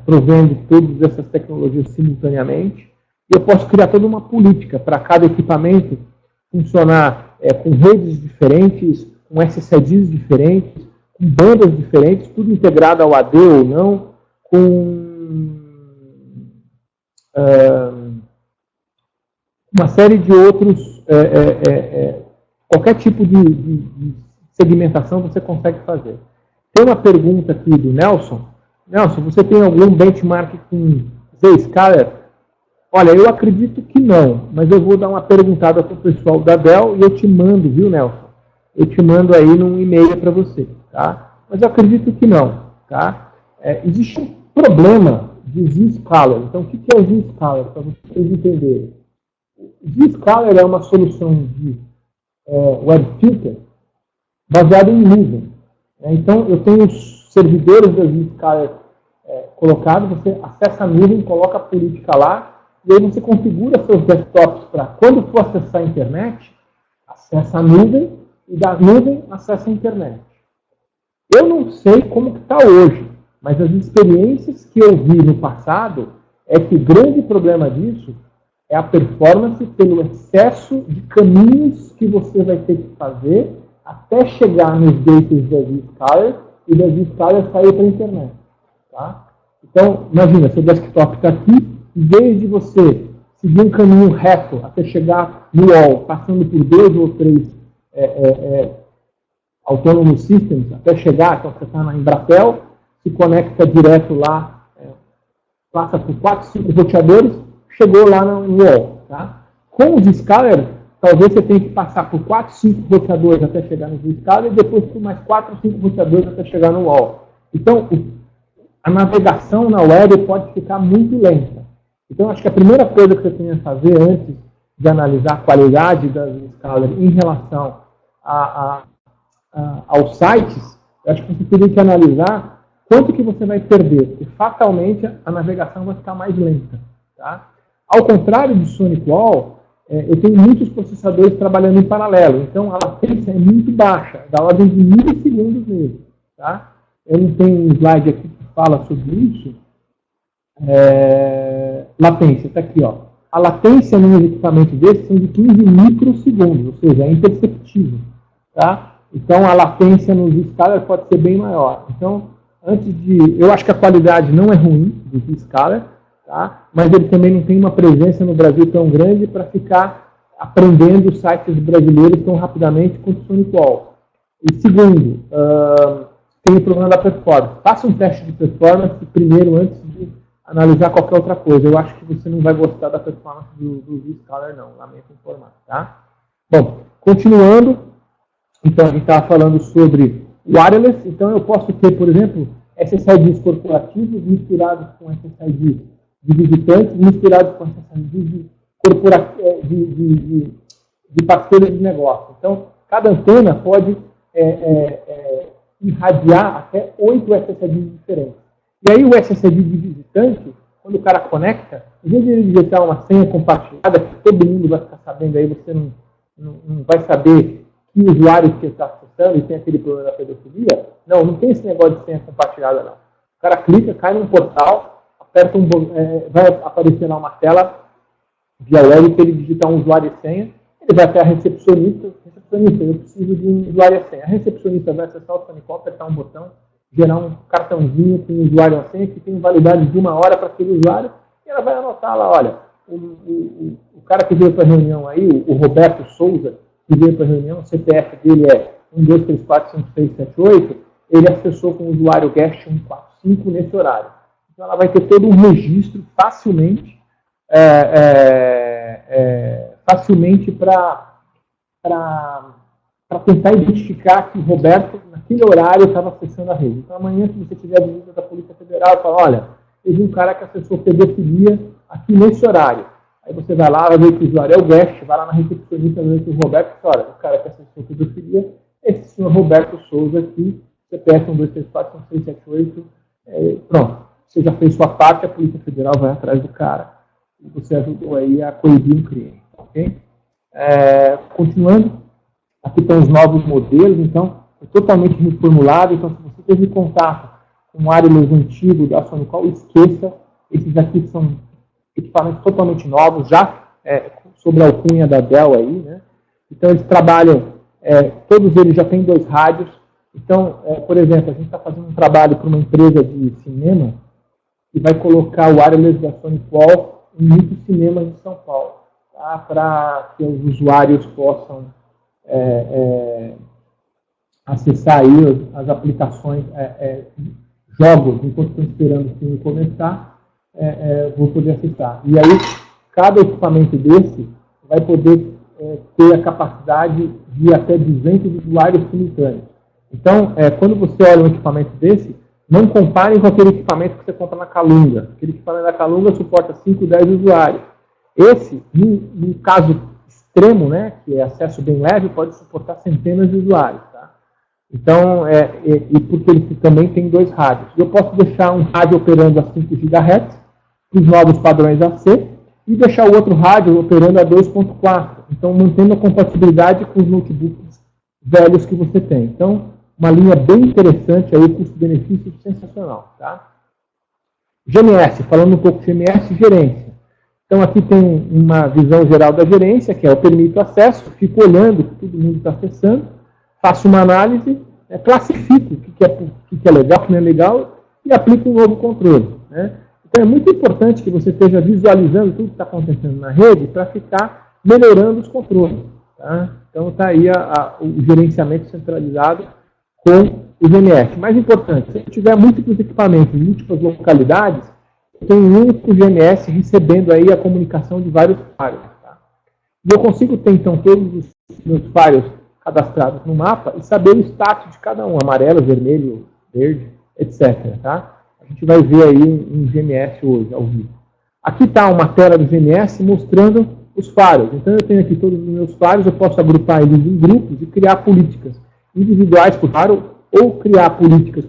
provendo todas essas tecnologias simultaneamente, e eu posso criar toda uma política para cada equipamento funcionar com redes diferentes, com SSIDs diferentes, com bandas diferentes, tudo integrado ao AD ou não, com uma série de outros, qualquer tipo de segmentação você consegue fazer. Tem uma pergunta aqui do Nelson. Nelson, você tem algum benchmark com Zscaler? Olha, eu acredito que não, mas eu vou dar uma perguntada para o pessoal da Dell e eu te mando, viu, Nelson? Eu te mando aí num e-mail para você, tá? Mas eu acredito que não, tá? Existe um problema de Zscaler. Então, o que é o Zscaler, para vocês entenderem? Zscaler é uma solução de web filter baseada em nuvem. Então, eu tenho os servidores da Zscaler colocados, você acessa a nuvem, coloca a política lá, e aí você configura seus desktops para, quando for acessar a internet, acessa a nuvem, e da nuvem acessa a internet. Eu não sei como que está hoje, mas as experiências que eu vi no passado é que o grande problema disso é a performance pelo excesso de caminhos que você vai ter que fazer até chegar nos gateways da Zscaler e da Zscaler sair para a internet. Tá? Então, imagina, seu desktop está aqui, em vez de você seguir um caminho reto até chegar no wall, passando por 2 ou 3 Autonomous Systems, até chegar, então você está na Embratel, se conecta direto lá, passa por 4, 5 roteadores, chegou lá no wall. Tá? Com o Zscaler, talvez você tenha que passar por 4, 5 roteadores até chegar no Zscaler, e depois por mais 4, 5 roteadores até chegar no wall. Então, a navegação na web pode ficar muito lenta. Então, acho que a primeira coisa que você tem a fazer antes de analisar a qualidade da Zscaler em relação aos sites, eu acho que você teria que analisar quanto que você vai perder, porque fatalmente a navegação vai ficar mais lenta. Tá? Ao contrário do SonicWall, eu tenho muitos processadores trabalhando em paralelo, então a latência é muito baixa, da ordem de milissegundos mesmo. Tá? Eu não tenho um slide aqui que fala sobre isso. Latência, está aqui, ó. A latência num equipamento desse são de 15 microsegundos, ou seja, é imperceptível. Tá? Então, a latência nos Zscaler pode ser bem maior. Então, eu acho que a qualidade não é ruim do Zscaler, tá? Mas ele também não tem uma presença no Brasil tão grande para ficar aprendendo sites brasileiros tão rapidamente quanto o SonicWall. E segundo, tem o problema da performance. Faça um teste de performance primeiro antes de analisar qualquer outra coisa. Eu acho que você não vai gostar da performance do Zscaler, não. Lamento informar, tá? Bom, continuando. Então, a gente estava falando sobre wireless. Então, eu posso ter, por exemplo, SSIDs corporativos misturados com SSIDs de visitantes, misturados com SSIDs de parceiros de negócio. Então, cada antena pode irradiar até 8 SSIDs diferentes. E aí o SSID de visitante, quando o cara conecta, em vez de ele digitar uma senha compartilhada, que todo mundo vai ficar sabendo, aí você não vai saber que usuário que está acessando e tem aquele problema da pedofilia. Não tem esse negócio de senha compartilhada, não. O cara clica, cai num portal, aperta vai aparecer lá uma tela via web que ele digitar um usuário e senha, ele vai até a recepcionista, eu preciso de um usuário e senha. A recepcionista vai acessar o SonicWall, apertar um botão, gerar um cartãozinho com o usuário e senha, que tem validade de 1 hora para aquele usuário, e ela vai anotar lá, olha, o cara que veio para a reunião aí, o Roberto Souza, que veio para a reunião, o CPF dele é 12345678, ele acessou com o usuário guest 145 nesse horário. Então ela vai ter todo um registro facilmente para tentar identificar que o Roberto, naquele horário, estava acessando a rede. Então, amanhã, se você tiver a visita da Polícia Federal, fala, olha, teve um cara que acessou pedofilia aqui nesse horário. Aí você vai lá, vai ver que o usuário é o guest, vai lá na recepcionista, vai ver que o Roberto, olha, o cara que acessou pedofilia, esse senhor Roberto Souza aqui, CPF 12345678, pronto. Você já fez sua parte, a Polícia Federal vai atrás do cara e você ajudou aí a coibir um crime. Ok? Continuando, aqui estão os novos modelos, então, é totalmente reformulado. Então, se você teve contato com um wireless antigo da SonicWall, esqueça. Esses aqui são equipamentos totalmente novos, já sobre a alcunha da Dell aí, né? Então, eles trabalham, todos eles já têm 2 rádios. Então, por exemplo, a gente está fazendo um trabalho para uma empresa de cinema que vai colocar o wireless da SonicWall em muitos cinemas de São Paulo, tá? Para que os usuários possam acessar aí as aplicações, jogos, enquanto estão esperando o filme começar, vou poder acessar. E aí, cada equipamento desse vai poder ter a capacidade de até 200 usuários simultâneos. Então, quando você olha um equipamento desse, não compare com aquele equipamento que você compra na Calunga. Aquele equipamento da Calunga suporta 5, 10 usuários. Esse, no caso extremo, né, que é acesso bem leve, pode suportar centenas de usuários. Tá? Então, e porque ele também tem 2 rádios. Eu posso deixar um rádio operando a 5 GHz, para os novos padrões AC, e deixar o outro rádio operando a 2.4. Então, mantendo a compatibilidade com os notebooks velhos que você tem. Então, uma linha bem interessante, aí, custo-benefício sensacional. Tá? GMS, falando um pouco de GMS, gerência. Então, aqui tem uma visão geral da gerência, que é eu permito acesso, fico olhando o que todo mundo está acessando, faço uma análise, classifico o que é legal, o que não é legal, e aplico um novo controle. Né? Então, é muito importante que você esteja visualizando tudo que está acontecendo na rede para ficar melhorando os controles. Tá? Então, está aí o gerenciamento centralizado com o GMS. Mais importante, se eu tiver múltiplos equipamentos em múltiplas localidades, eu tenho um único GMS recebendo aí a comunicação de vários firewalls. Tá? E eu consigo ter, então, todos os meus firewalls cadastrados no mapa e saber o status de cada um, amarelo, vermelho, verde, etc. Tá? A gente vai ver aí um GMS hoje, ao vivo. Aqui está uma tela do GMS mostrando os firewalls. Então, eu tenho aqui todos os meus firewalls, eu posso agrupar eles em grupos e criar políticas individuais por firewall, ou criar políticas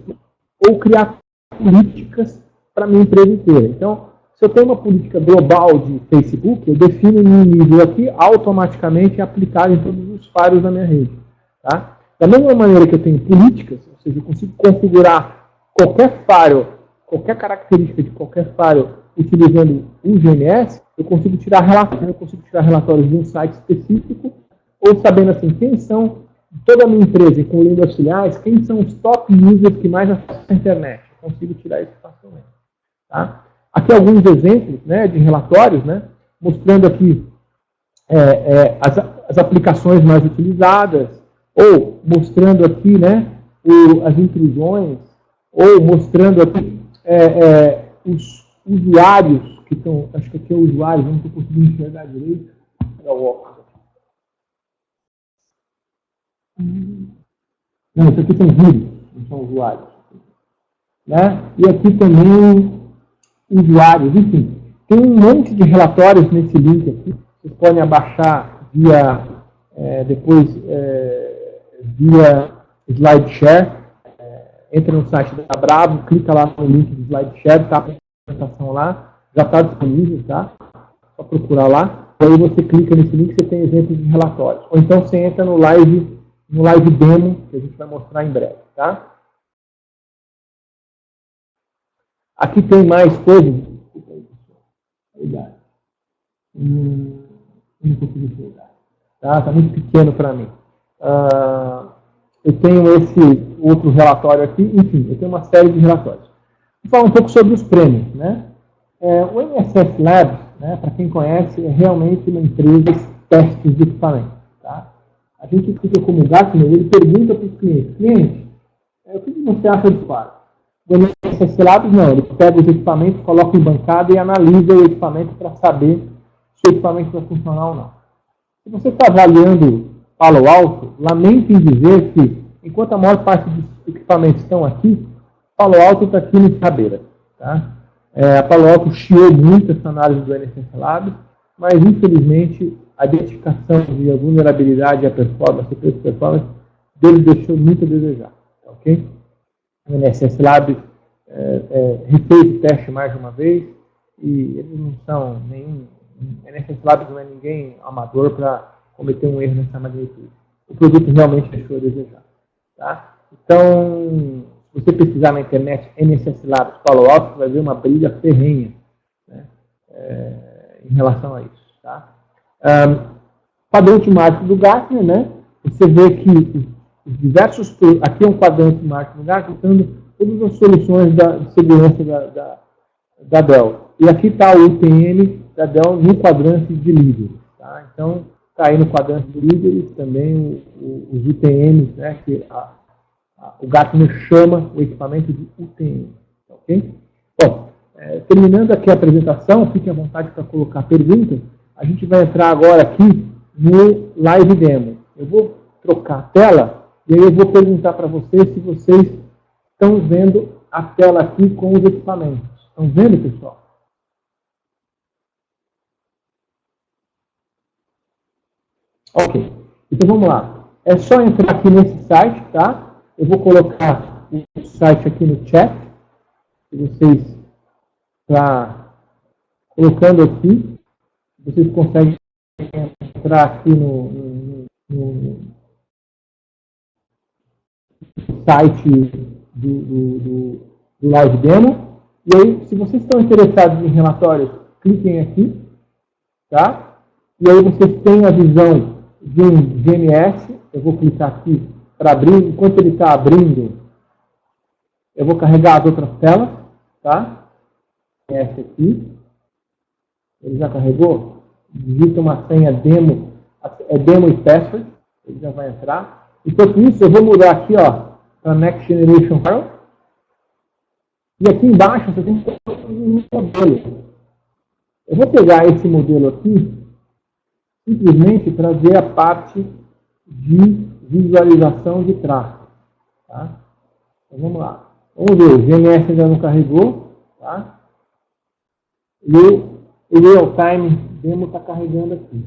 para a minha empresa inteira. Então, se eu tenho uma política global de Facebook, eu defino um nível aqui, automaticamente é aplicado em todos os firewalls da minha rede. Tá? Da mesma maneira que eu tenho políticas, ou seja, eu consigo configurar qualquer firewall, qualquer característica de qualquer firewall utilizando o GMS, eu consigo tirar relatórios de um site específico, ou sabendo assim, quem são toda a minha empresa, incluindo as filiais, quem são os top users que mais acessam a internet. Eu consigo tirar isso facilmente. Tá? Aqui alguns exemplos, né, de relatórios, né, mostrando aqui as aplicações mais utilizadas, ou mostrando aqui, né, as intrusões, ou mostrando aqui os usuários que estão, acho que aqui é o usuário, não estou conseguindo enxergar direito, é o óculos. Não, isso aqui são vírus, não são usuários. Né? E aqui também usuários, enfim. Tem um monte de relatórios nesse link aqui. Vocês podem abaixar via, via SlideShare. Entra no site da Bravo, clica lá no link do SlideShare, tá a apresentação lá, já está disponível, tá? Só procurar lá. Aí você clica nesse link, você tem exemplos de relatórios. Ou então você entra no live demo, que a gente vai mostrar em breve, tá? Aqui tem mais coisas. Não consigo enxergar. Tá muito pequeno para mim. Eu tenho esse outro relatório aqui. Enfim, eu tenho uma série de relatórios. Vou falar um pouco sobre os prêmios, né? O NSS Labs, né, para quem conhece, é realmente uma empresa de testes de equipamento. Tá? A gente fica como Gartner, ele pergunta para os clientes, o que você acha do quadro? O NSS Labs não, ele pega os equipamentos, coloca em bancada e analisa o equipamento para saber se o equipamento vai funcionar ou não. Se você está avaliando Palo Alto, lamento em dizer que, enquanto a maior parte dos equipamentos estão aqui, Palo Alto está aqui no cabeça. Tá? A Palo Alto chiou muito essa análise do NSS Labs, mas infelizmente a identificação de vulnerabilidade e a performance, deles deixou muito a desejar. Ok? O NSS Labs refez o teste mais de uma vez e eles não são nenhum. O NSS Labs não é ninguém amador para cometer um erro nessa magnitude. O produto realmente deixou a desejar. Tá? Então, se você pesquisar na internet NSS Labs Palo Alto, você vai ver uma briga ferrenha, né, em relação a isso. Tá? Quadrante marketing do Gartner, né? Você vê que os diversos. Aqui é um quadrante marketing do Gartner, mostrando todas as soluções de segurança da Dell. E aqui está o ITM da Dell no quadrante de líderes. Tá? Então, está aí no quadrante de líderes também os ITMs, né, que o Gartner chama o equipamento de UTM. Ok? Bom, terminando aqui a apresentação, fique à vontade para colocar perguntas. A gente vai entrar agora aqui no Live Demo. Eu vou trocar a tela e aí eu vou perguntar para vocês se vocês estão vendo a tela aqui com os equipamentos. Estão vendo, pessoal? Ok. Então vamos lá. É só entrar aqui nesse site, tá? Eu vou colocar o site aqui no chat. Se vocês estão colocando aqui, vocês conseguem entrar aqui no site do Live Demo. E aí, se vocês estão interessados em relatórios, cliquem aqui, tá? E aí vocês têm a visão de um GMS. Eu vou clicar aqui para abrir. Enquanto ele está abrindo, eu vou carregar as outras telas, tá? Essa aqui. Ele já carregou? Digita uma senha demo, demo e password. Ele já vai entrar. Enquanto isso, eu vou mudar aqui, ó, para Next Generation File. E aqui embaixo você tem um modelo. Eu vou pegar esse modelo aqui, simplesmente para ver a parte de visualização de tráfego. Tá? Então vamos lá. Vamos ver, o GMS ainda não carregou. Tá? E o Real Time Demo está carregando aqui.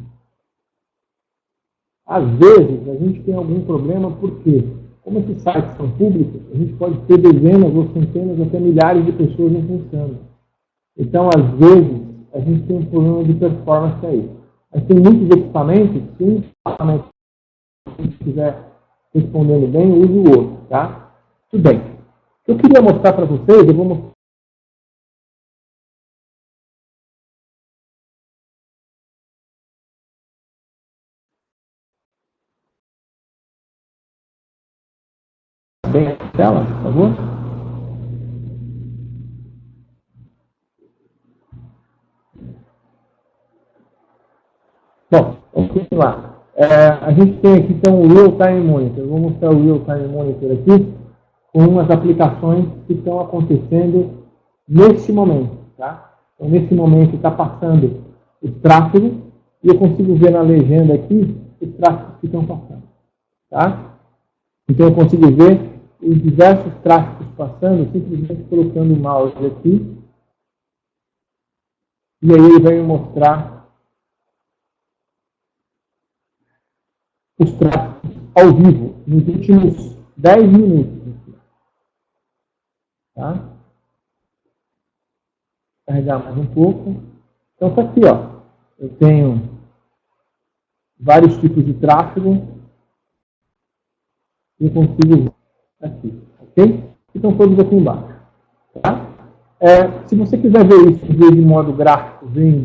Às vezes, a gente tem algum problema, porque, como esses sites são públicos, a gente pode ter dezenas ou centenas, até milhares de pessoas não funcionando. Então, às vezes, a gente tem um problema de performance aí. Mas tem muitos equipamentos, se um equipamento estiver respondendo bem, use o outro, tá? Tudo bem. O que eu queria mostrar para vocês, eu vou mostrar bem a tela, por favor. Bom, vamos continuar. A gente tem aqui então o Real Time Monitor. Eu vou mostrar o Real Time Monitor aqui com umas aplicações que estão acontecendo nesse momento. Tá? Então, nesse momento está passando os tráfegos e eu consigo ver na legenda aqui os tráfegos que estão passando. Tá? Então eu consigo ver os diversos tráfegos passando simplesmente colocando o mouse aqui e aí ele vai me mostrar os tráfegos ao vivo nos últimos 10 minutos. Tá? Vou carregar mais um pouco. Então está aqui, ó. Eu tenho vários tipos de tráfego e eu consigo ver aqui, ok? Estão todos aqui embaixo. Tá? Se você quiser ver isso de modo gráfico, ver em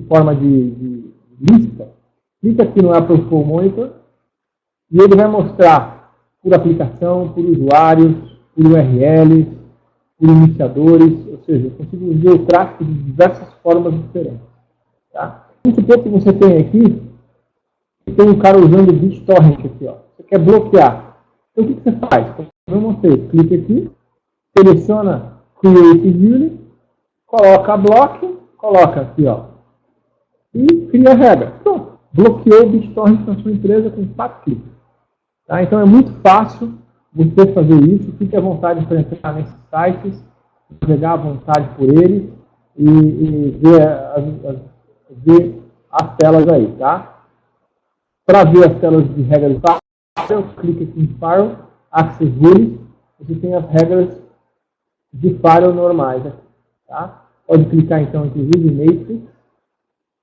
forma de lista, clica aqui no Apple Full Monitor e ele vai mostrar por aplicação, por usuários, por URLs, por iniciadores, ou seja, eu consigo ver o tráfego de diversas formas diferentes. Tá? Vamos supor que você tem aqui, tem um cara usando o BitTorrent aqui, ó. Você quer bloquear. Então o que você faz? Como eu mostrei, clica aqui, seleciona Create Unit, coloca block, coloca aqui, ó, e cria a regra. Pronto, bloqueou o BitTorrent na sua empresa com 4 cliques. Tá? Então é muito fácil você fazer isso, fique à vontade para entrar nesses sites, navegar à vontade por eles e ver as telas aí, tá? Para ver as telas de regras de firewall, clique aqui em Firewall, Access Rules, você tem as regras de firewall normais aqui, tá? Pode clicar então, inclusive, em Matrix,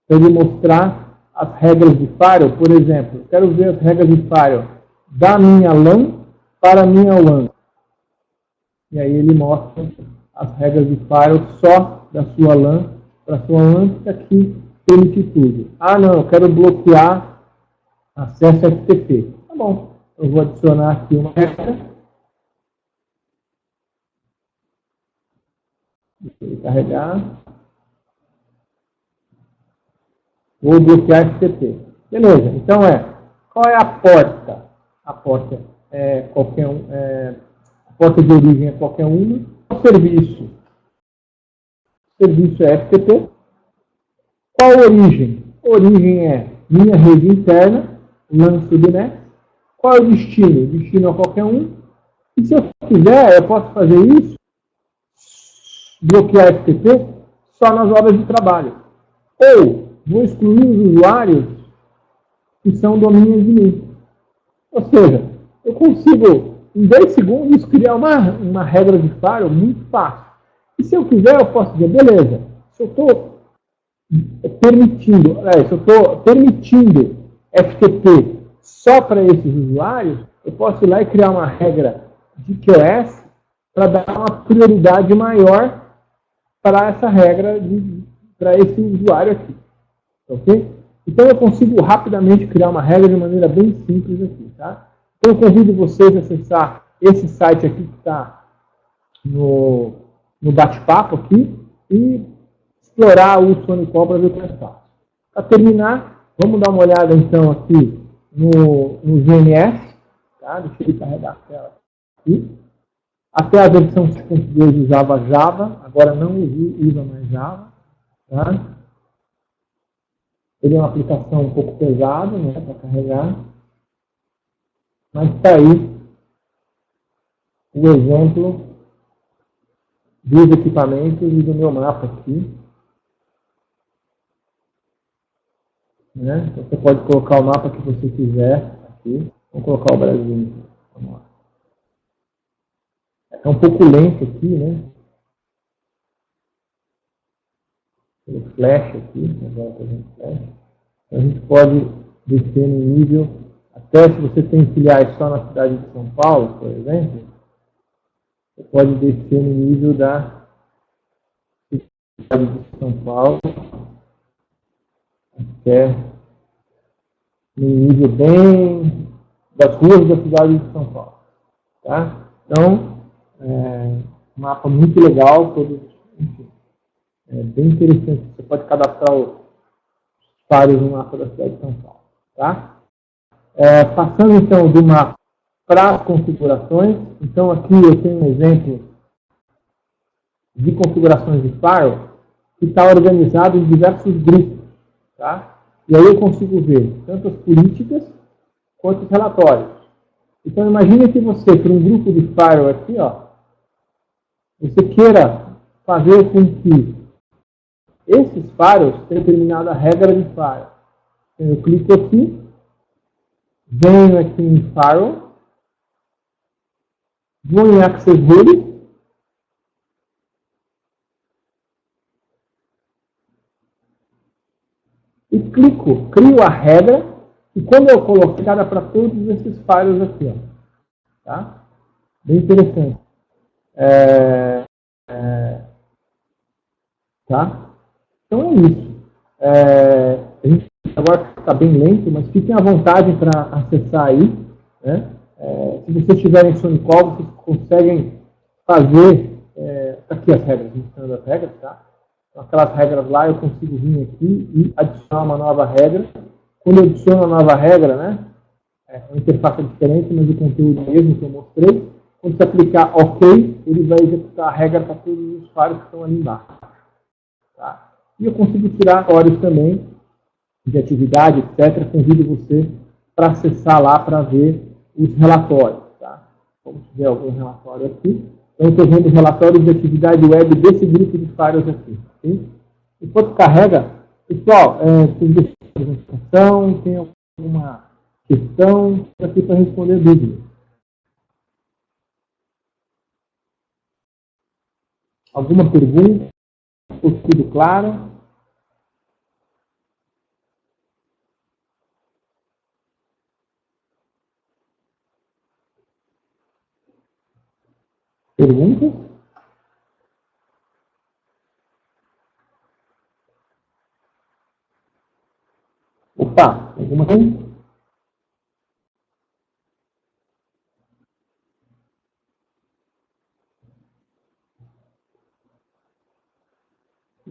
para ele mostrar as regras de firewall. Por exemplo, eu quero ver as regras de firewall da minha LAN para a minha WAN. E aí ele mostra as regras de firewall só da sua LAN para a sua WAN, que aqui permite tudo. Ah, não, eu quero bloquear acesso FTP. Tá bom, eu vou adicionar aqui uma regra. Deixa ele carregar. Vou bloquear FTP. Beleza, então qual é a porta? A porta é qualquer um, a porta de origem é qualquer uma. O serviço é FTP. Qual a origem? A origem é minha rede interna, LAN subnet. Qual é o destino? O destino é qualquer um. E se eu quiser, eu posso fazer isso, bloquear FTP, só nas horas de trabalho. Ou vou excluir os usuários que são domínios de mim. Ou seja, eu consigo, em 10 segundos, criar uma regra de firewall muito fácil. E se eu quiser, eu posso dizer, beleza, se eu estou permitindo FTP só para esses usuários, eu posso ir lá e criar uma regra de QoS para dar uma prioridade maior para essa regra, para esse usuário aqui. Ok? Então eu consigo rapidamente criar uma regra de maneira bem simples aqui. Tá? Então eu convido vocês a acessar esse site aqui que está no bate-papo aqui e explorar o Sonicom para ver como é fácil. Para terminar, vamos dar uma olhada então aqui no GNS. Tá? Deixa eu carregar a tela aqui. Até a versão 5.2 usava Java, agora não usa mais Java. Tá? Ele é uma aplicação um pouco pesada, né, para carregar. Mas está aí o exemplo dos equipamentos e do meu mapa aqui. Né? Então, você pode colocar o mapa que você quiser aqui. Vamos colocar o Brasil. Vamos lá. É um pouco lento aqui, né? Tem flash aqui, agora está vendo flash. Então, a gente pode descer no nível, até se você tem filiais só na cidade de São Paulo, por exemplo, você pode descer no nível da cidade de São Paulo, até no nível bem das ruas da cidade de São Paulo. Tá? Então, mapa muito legal, enfim, bem interessante. Você pode cadastrar firewalls no mapa da cidade de São Paulo. Tá? Passando então do mapa para as configurações, então aqui eu tenho um exemplo de configurações de firewall que está organizado em diversos grupos. Tá? E aí eu consigo ver tanto as políticas quanto os relatórios. Então imagine que você, para um grupo de firewall aqui, ó, você queira fazer com que esses firewalls tenham determinada regra de firewall. Então, eu clico aqui, venho aqui em firewall, vou em Access Rules, e clico, crio a regra, e quando eu coloco cada para todos esses firewalls aqui, ó, tá? Bem interessante. Tá? Então é isso. A gente agora está bem lento, mas fiquem à vontade para acessar aí. Né? Se vocês tiverem SonicCall, vocês conseguem fazer. Tá aqui as regras, mostrando as regras, tá? Então, aquelas regras lá, eu consigo vir aqui e adicionar uma nova regra. Quando eu adiciono a nova regra, né? A interface é diferente, mas o conteúdo é o mesmo que eu mostrei. Quando você aplicar OK, ele vai executar a regra para todos os usuários que estão ali embaixo. Tá? E eu consigo tirar horas também de atividade, etc. Convido você para acessar lá para ver os relatórios. Tá? Como tiver algum relatório aqui. Então, eu estou vendo relatórios de atividade web desse grupo de firewalls aqui. Okay? Enquanto carrega, pessoal, tem apresentação, tem alguma questão aqui para responder dúvidas. Alguma pergunta? Ficou tudo claro? Perguntas? Opa, alguma coisa?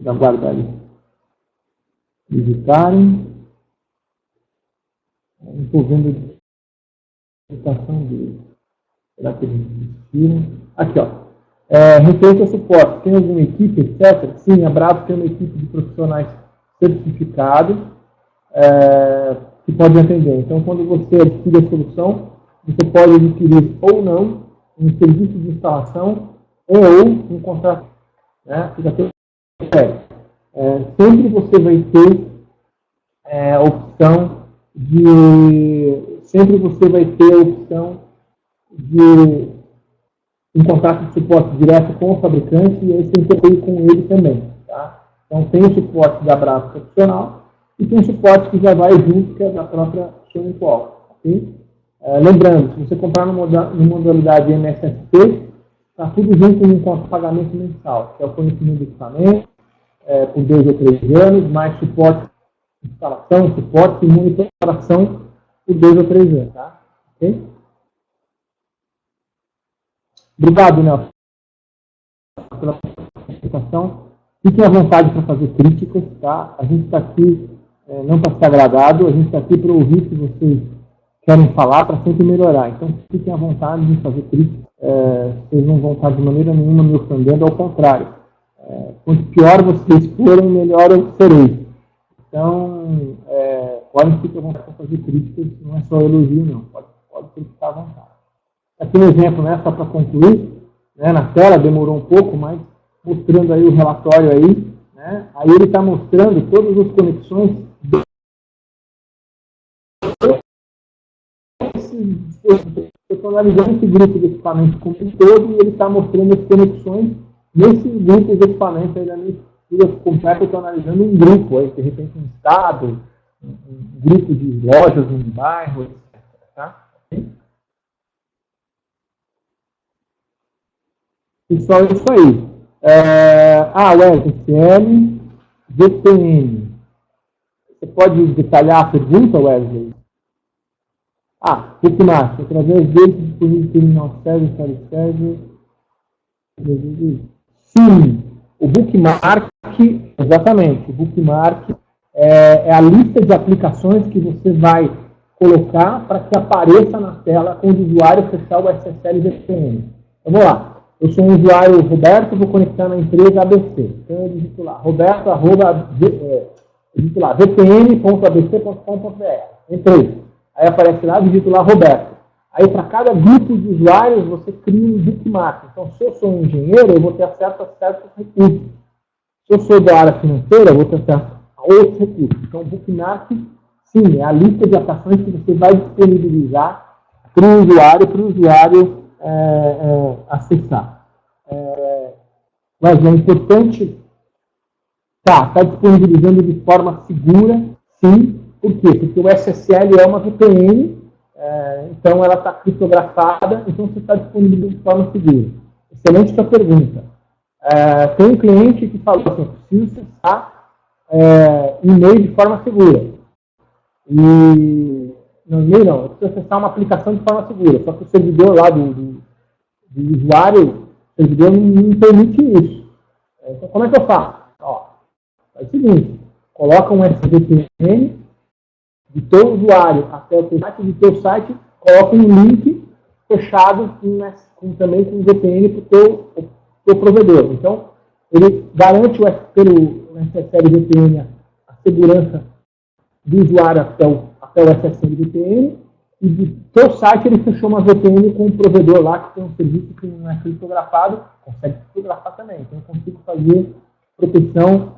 Aguardar eles visitarem. Não estou vendo a visitação deles. Será que eles desistiram? Aqui, ó. Referente ao suporte, tem alguma equipe, etc? Sim, a Bravo tem uma equipe de profissionais certificados que podem atender. Então, quando você adquire a solução, você pode adquirir ou não um serviço de instalação ou um contrato. Né? Fica tudo certo. Sempre você vai ter a opção de... Sempre você vai ter a opção de um contrato de suporte direto com o fabricante e aí você interagir com ele também. Tá? Então, tem o suporte da Bravo profissional e tem o suporte que já vai junto, que é da própria SonicWall. Okay? Lembrando, se você comprar no modalidade MSSP, está tudo junto com um pagamento mensal, que é o fornecimento de equipamento, por 2 ou 3 anos, mais suporte de instalação, suporte e monitoração por 2 ou 3 anos. Tá? Okay? Obrigado, Nelson, pela participação. Fiquem à vontade para fazer críticas, tá? A gente está aqui não para ser agradado, a gente está aqui para ouvir o que vocês querem falar, para sempre melhorar. Então, fiquem à vontade de fazer críticas. Vocês não vão estar de maneira nenhuma me ofendendo, ao contrário. Quanto pior vocês forem, melhor eu serei. Então, podem ficar à vontade para fazer críticas, não é só elogio, não. Pode ficar à vontade. Aqui um exemplo, né, só para concluir, né, na tela, demorou um pouco, mas mostrando aí o relatório aí, né, aí ele está mostrando todas as conexões estou analisando esse grupo de equipamentos como um todo e ele está mostrando as conexões nesse grupo de equipamentos aí da mistura completa. Eu estou analisando um grupo, aí, de repente um estado, um grupo de lojas, um bairro, etc. Tá? Pessoal, é isso aí. O SQL, VPN. Você pode detalhar a pergunta, Wesley? Bookmark. Através dele, disponível terminal server. Sim, o bookmark, exatamente. O bookmark é a lista de aplicações que você vai colocar para que apareça na tela quando o usuário fechar o SSL VPN. Então, vamos lá. Eu sou um usuário Roberto, vou conectar na empresa ABC. Então, eu digito lá, Roberto, digito lá, vpn.abc.com.br. Entrei. Aí aparece lá, digito lá, Roberto. Aí, para cada grupo de usuários, você cria um bookmark. Então, se eu sou um engenheiro, eu vou ter acesso a certos recursos. Se eu sou da área financeira, eu vou ter acesso a outros recursos. Então, o bookmark, sim, é a lista de ações que você vai disponibilizar para o usuário acessar. Mas é importante, tá disponibilizando de forma segura, sim. Por quê? Porque o SSL é uma VPN, então ela está criptografada, então você está disponibilizando de forma segura. Excelente sua pergunta. Tem um cliente que falou assim, eu preciso acessar e-mail de forma segura. Não, e-mail não, eu preciso acessar uma aplicação de forma segura, só que o servidor lá do usuário, o servidor não permite isso. Então, como é que eu faço? É o seguinte, coloca um SVPN de teu usuário até o teu site, do teu site, coloca um link fechado também com VPN para o teu provedor. Então, ele garante pelo SSL VPN a segurança do usuário até o SSL VPN, e do teu site ele fechou uma VPN com um provedor lá que tem um serviço que não é criptografado, consegue criptografar também. Então, eu consigo fazer proteção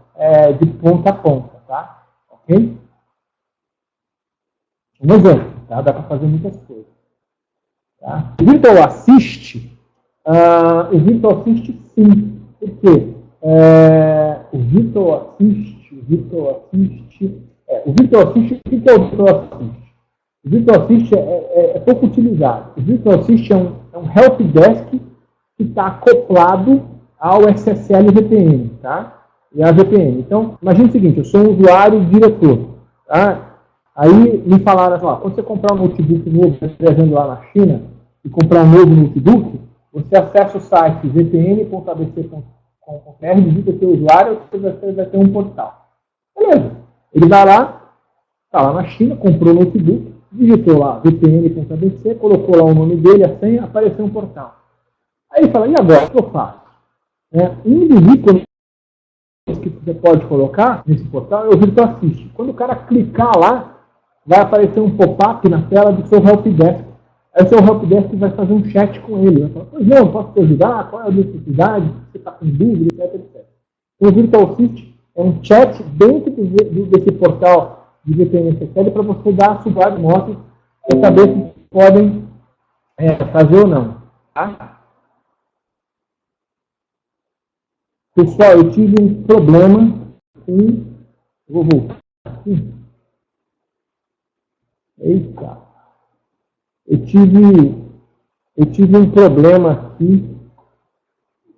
de ponta a ponta, tá? Ok? Um exemplo, tá? Dá para fazer muitas coisas. Tá? O Virtual Assist, sim. Por quê? O Virtual Assist, o que é o Virtual Assist? O Virtual Assist é pouco utilizado. O Virtual Assist é um helpdesk que está acoplado ao SSL VPN, tá? E a VPN. Então, imagine o seguinte, eu sou um usuário diretor, tá? Aí me falaram assim, quando você comprar um notebook novo, viajando lá na China, e comprar um novo notebook, você acessa o site vpn.abc.com.br, digita seu usuário, você vai ter um portal. Beleza. Ele vai lá, está lá na China, comprou o notebook, digitou lá vpn.abc, colocou lá o nome dele, a senha, apareceu um portal. Aí ele fala, e agora, o que eu faço? Um dos ícones que você pode colocar nesse portal é o Virtual Assist. Quando o cara clicar lá, vai aparecer um pop-up na tela do seu helpdesk. Aí o seu helpdesk vai fazer um chat com ele. Vai falar, pois não, posso te ajudar? Qual é a necessidade? Você está com dúvida, etc. Então, o Virtual Assist é um chat dentro desse portal de VPN SSL para você dar suporte notas para saber se podem fazer ou não. Tá? Pessoal, eu tive um problema com... Vou voltar aqui. Eita. Eu tive um problema aqui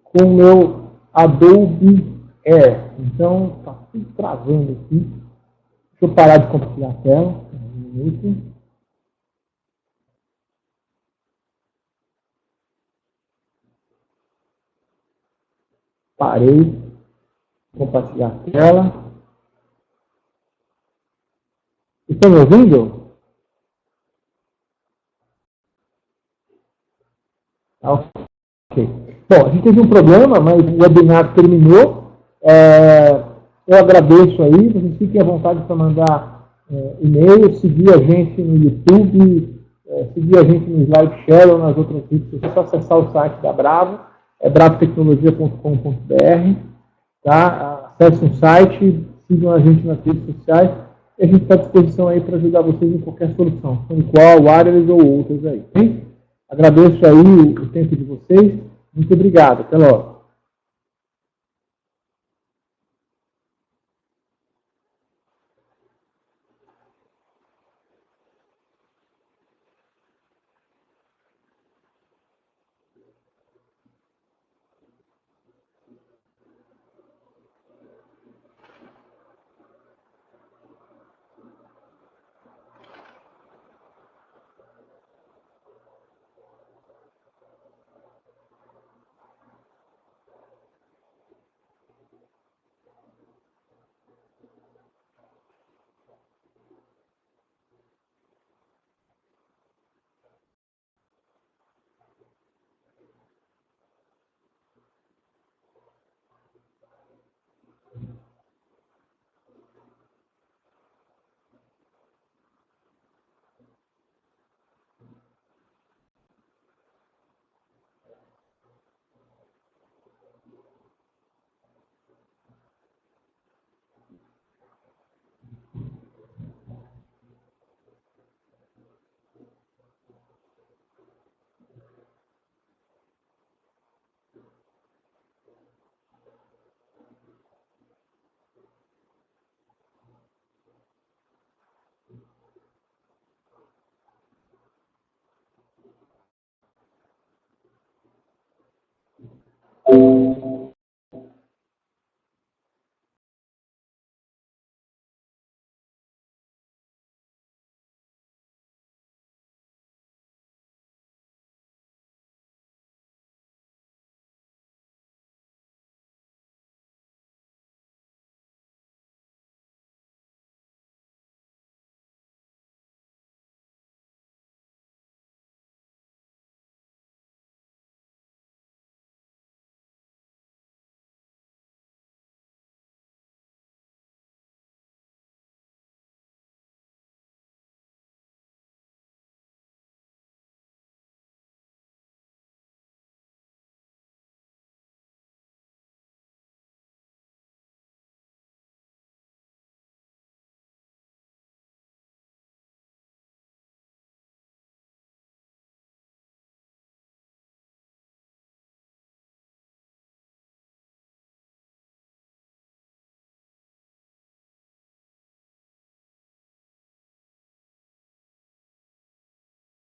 com o meu Adobe Air. Então, está tudo travando aqui. Deixa eu parar de compartilhar a tela. Um minuto. Parei de compartilhar a tela. Estão me ouvindo? Ok. Bom, a gente teve um problema, mas o webinar terminou. Eu agradeço aí, vocês fiquem à vontade para mandar e-mail, seguir a gente no YouTube, seguir a gente no SlideShare ou nas outras redes. É só acessar o site da Bravo, bravotecnologia.com.br, tá? Acesse o site, sigam a gente nas redes sociais e a gente está à disposição aí para ajudar vocês em qualquer solução, sendo qual, wireless ou outras aí. Hein? Agradeço aí o tempo de vocês. Muito obrigado. Até logo.